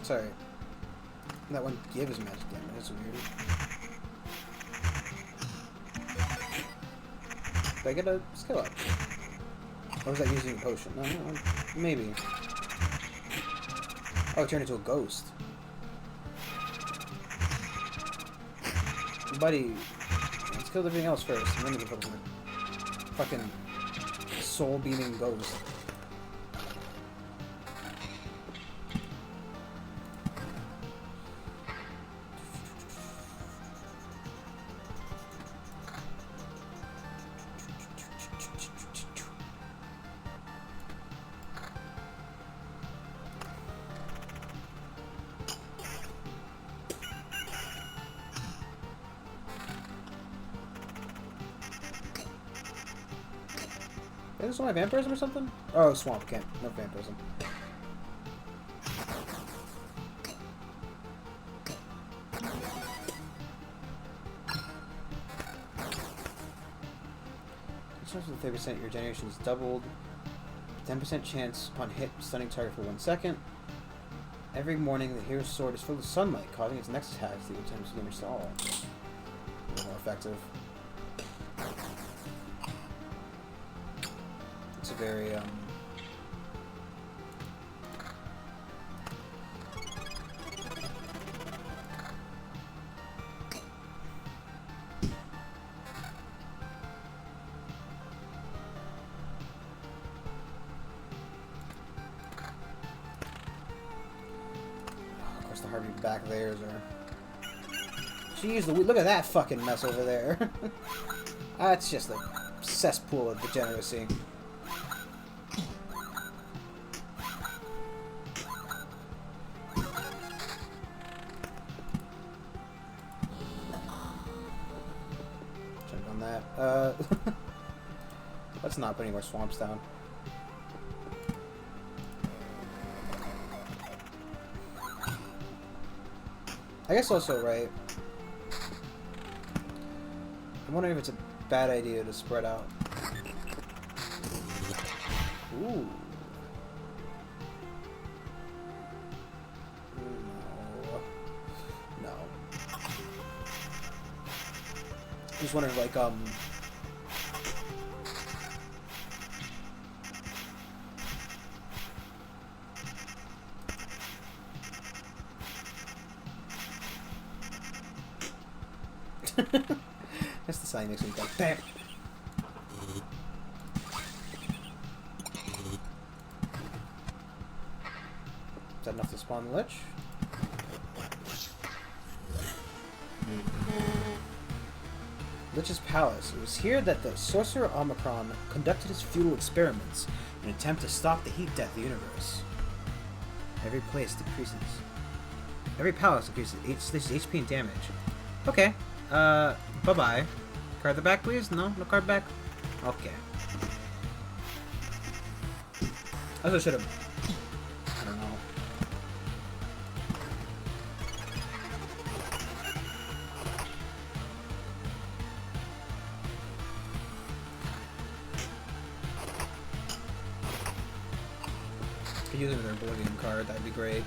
Sorry. That one gives magic damage. That's weird. Did I get a skill up? Or was that using a potion? No, maybe. Oh, it turned into a ghost. Buddy, let's kill everything else first, and then we can focus on the fucking soul-beaming ghost. Is this one my vampirism or something? Oh, swamp can't. No vampirism. Chance of 30%, your generation is doubled. 10% chance upon hit, stunning target for 1 second. Every morning, the hero's sword is filled with sunlight, causing its next attack to deal 10% damage to all. A little more effective. It's a very, of course, the Harvey back theirs are... Jeez, look at that fucking mess over there. That's just a cesspool of degeneracy. Check on that. Let's not put any more swamps down. I guess also, right, I'm wondering if it's a bad idea to spread out. Ooh. No. No. Just wondering, like, that's the sign next week. Like, bam. Is that enough to spawn the Lich? Lich's Palace. It was here that the sorcerer Omicron conducted his futile experiments in an attempt to stop the heat death of the universe. Every palace decreases HP and damage. Okay. Bye-bye. Card the back, please? No? No card back? Okay. I also should have... I don't know. Could use another Oblivion card, that'd be great.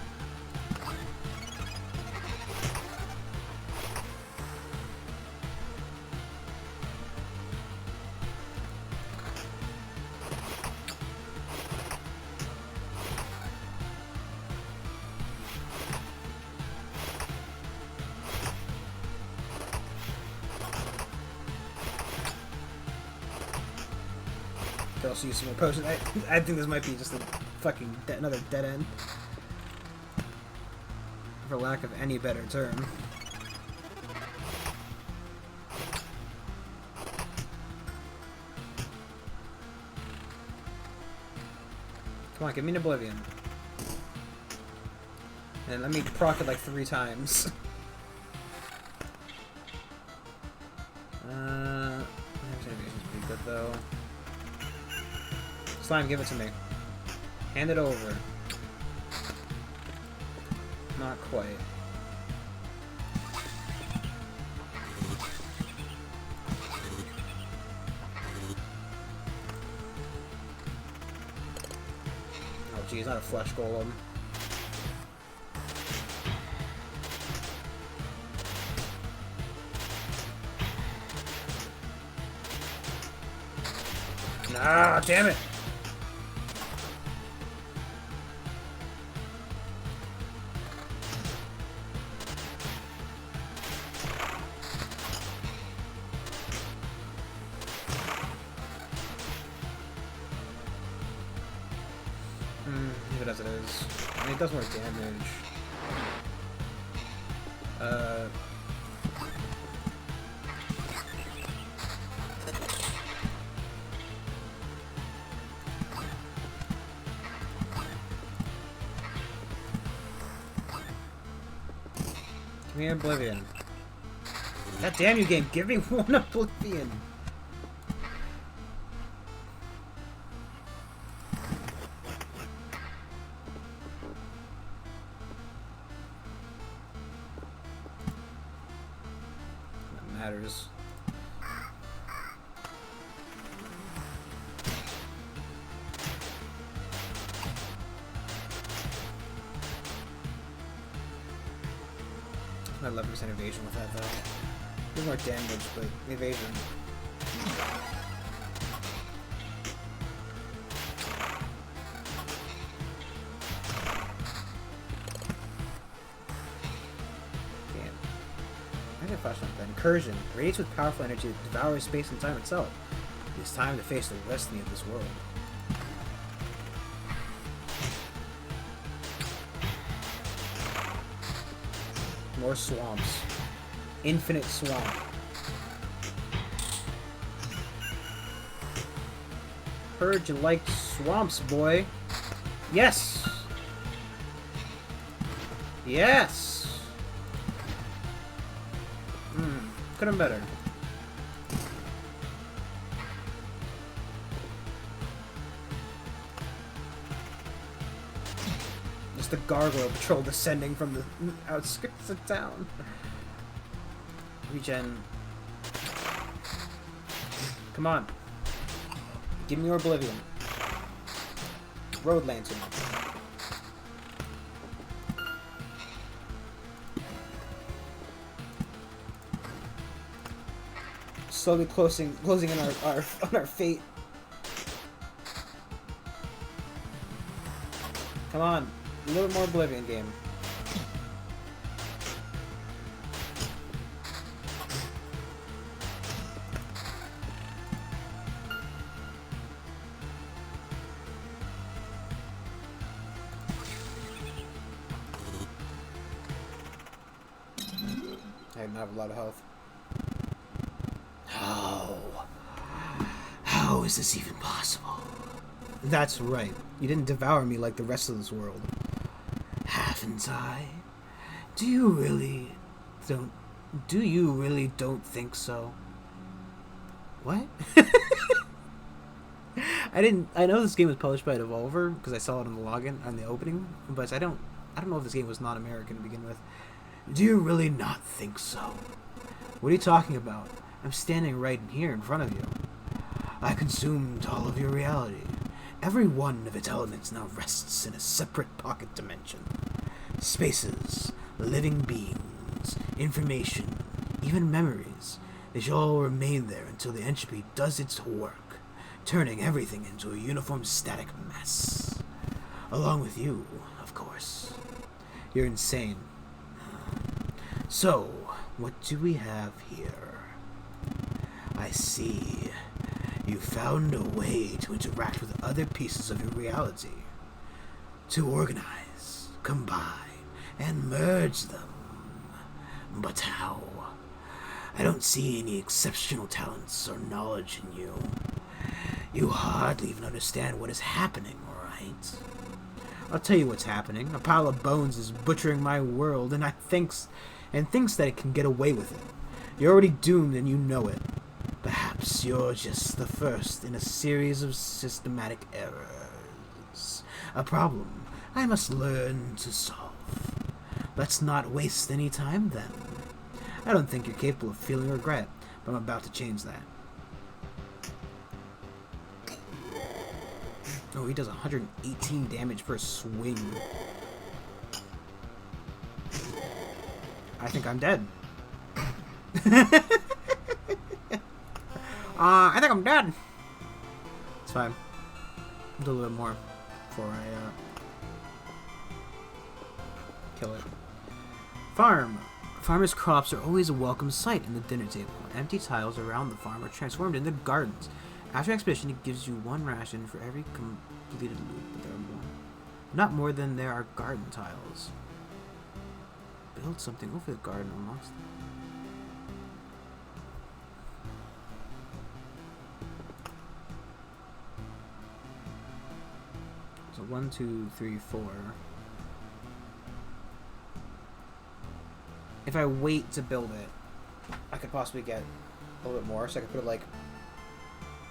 Could also use some more potions. I think this might be just a fucking another dead end, for lack of any better term. Come on, give me an Oblivion. And let me proc it like 3 times. Innovation's pretty good though. Slime, give it to me. Hand it over. Not quite. Oh geez, not a flesh golem. Ah, damn it! Leave it as it is. I mean, it does more damage. Give me Oblivion. God damn you, game! Give me one Oblivion! Hatters. I 11% evasion with that though. A little more damage, but evasion. Incursion radiates with powerful energy that devours space and time itself. It is time to face the destiny of this world. More swamps. Infinite swamp. Heard you liked swamps, boy. Yes! Yes! Could have been better. Just the gargoyle patrol descending from the outskirts of town. Regen. Come on. Give me your Oblivion. Road Lantern. Slowly closing in on our fate. Come on, a little more Oblivion game. I didn't have a lot of health. How is this even possible? That's right. You didn't devour me like the rest of this world. Haven't I? Do you really don't think so? What? I know this game was published by Devolver because I saw it on the login on the opening, but I don't know if this game was not American to begin with. Do you really not think so? What are you talking about? I'm standing right here in front of you. I consumed all of your reality. Every one of its elements now rests in a separate pocket dimension. Spaces, living beings, information, even memories. They shall all remain there until the entropy does its work, turning everything into a uniform static mess. Along with you, of course. You're insane. So, what do we have here? I see. You found a way to interact with other pieces of your reality. To organize, combine, and merge them. But how? I don't see any exceptional talents or knowledge in you. You hardly even understand what is happening, right? I'll tell you what's happening. A pile of bones is butchering my world, and thinks that it can get away with it. You're already doomed, and you know it. Perhaps you're just the first in a series of systematic errors. A problem I must learn to solve. Let's not waste any time, then. I don't think you're capable of feeling regret, but I'm about to change that. Oh, he does 118 damage per swing. I think I'm dead. I think I'm dead. It's fine. I'll do a little bit more before I kill it. Farm. Farmers' crops are always a welcome sight in the dinner table. Empty tiles around the farm are transformed into gardens. After expedition, it gives you 1 ration for every completed loop, but there are not more than there are garden tiles. Build something over the garden amongst them. So 1, 2, 3, 4. If I wait to build it, I could possibly get a little bit more. So I could put it like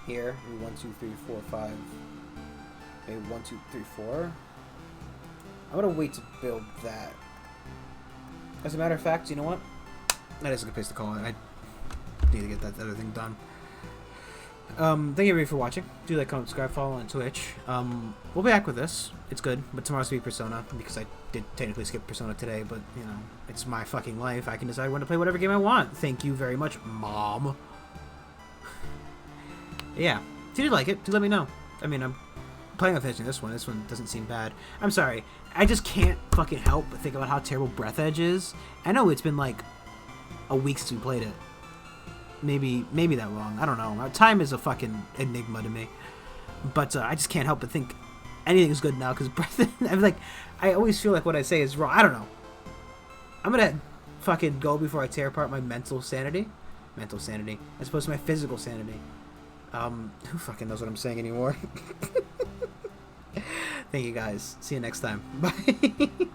here. Maybe 1, 2, 3, 4, 5. Maybe 1, 2, 3, 4. I'm gonna wait to build that. As a matter of fact, you know what? That is a good place to call it. need to get that other thing done. Thank you everybody for watching. Do like, comment, subscribe, follow on Twitch. We'll be back with this. It's good, but tomorrow's gonna be Persona, because I did technically skip Persona today, but, you know, it's my fucking life. I can decide when to play whatever game I want. Thank you very much, Mom. Yeah. If you did like it, do let me know. I mean, I'm planning on finishing this one. This one doesn't seem bad. I'm sorry. I just can't fucking help but think about how terrible Breath Edge is. I know it's been like a week since we played it. Maybe that long. I don't know. Time is a fucking enigma to me. But I just can't help but think anything is good now because Breath Edge, I'm like, I always feel like what I say is wrong. I don't know. I'm gonna fucking go before I tear apart my mental sanity. Mental sanity. As opposed to my physical sanity. Who fucking knows what I'm saying anymore? Thank you guys. See you next time. Bye.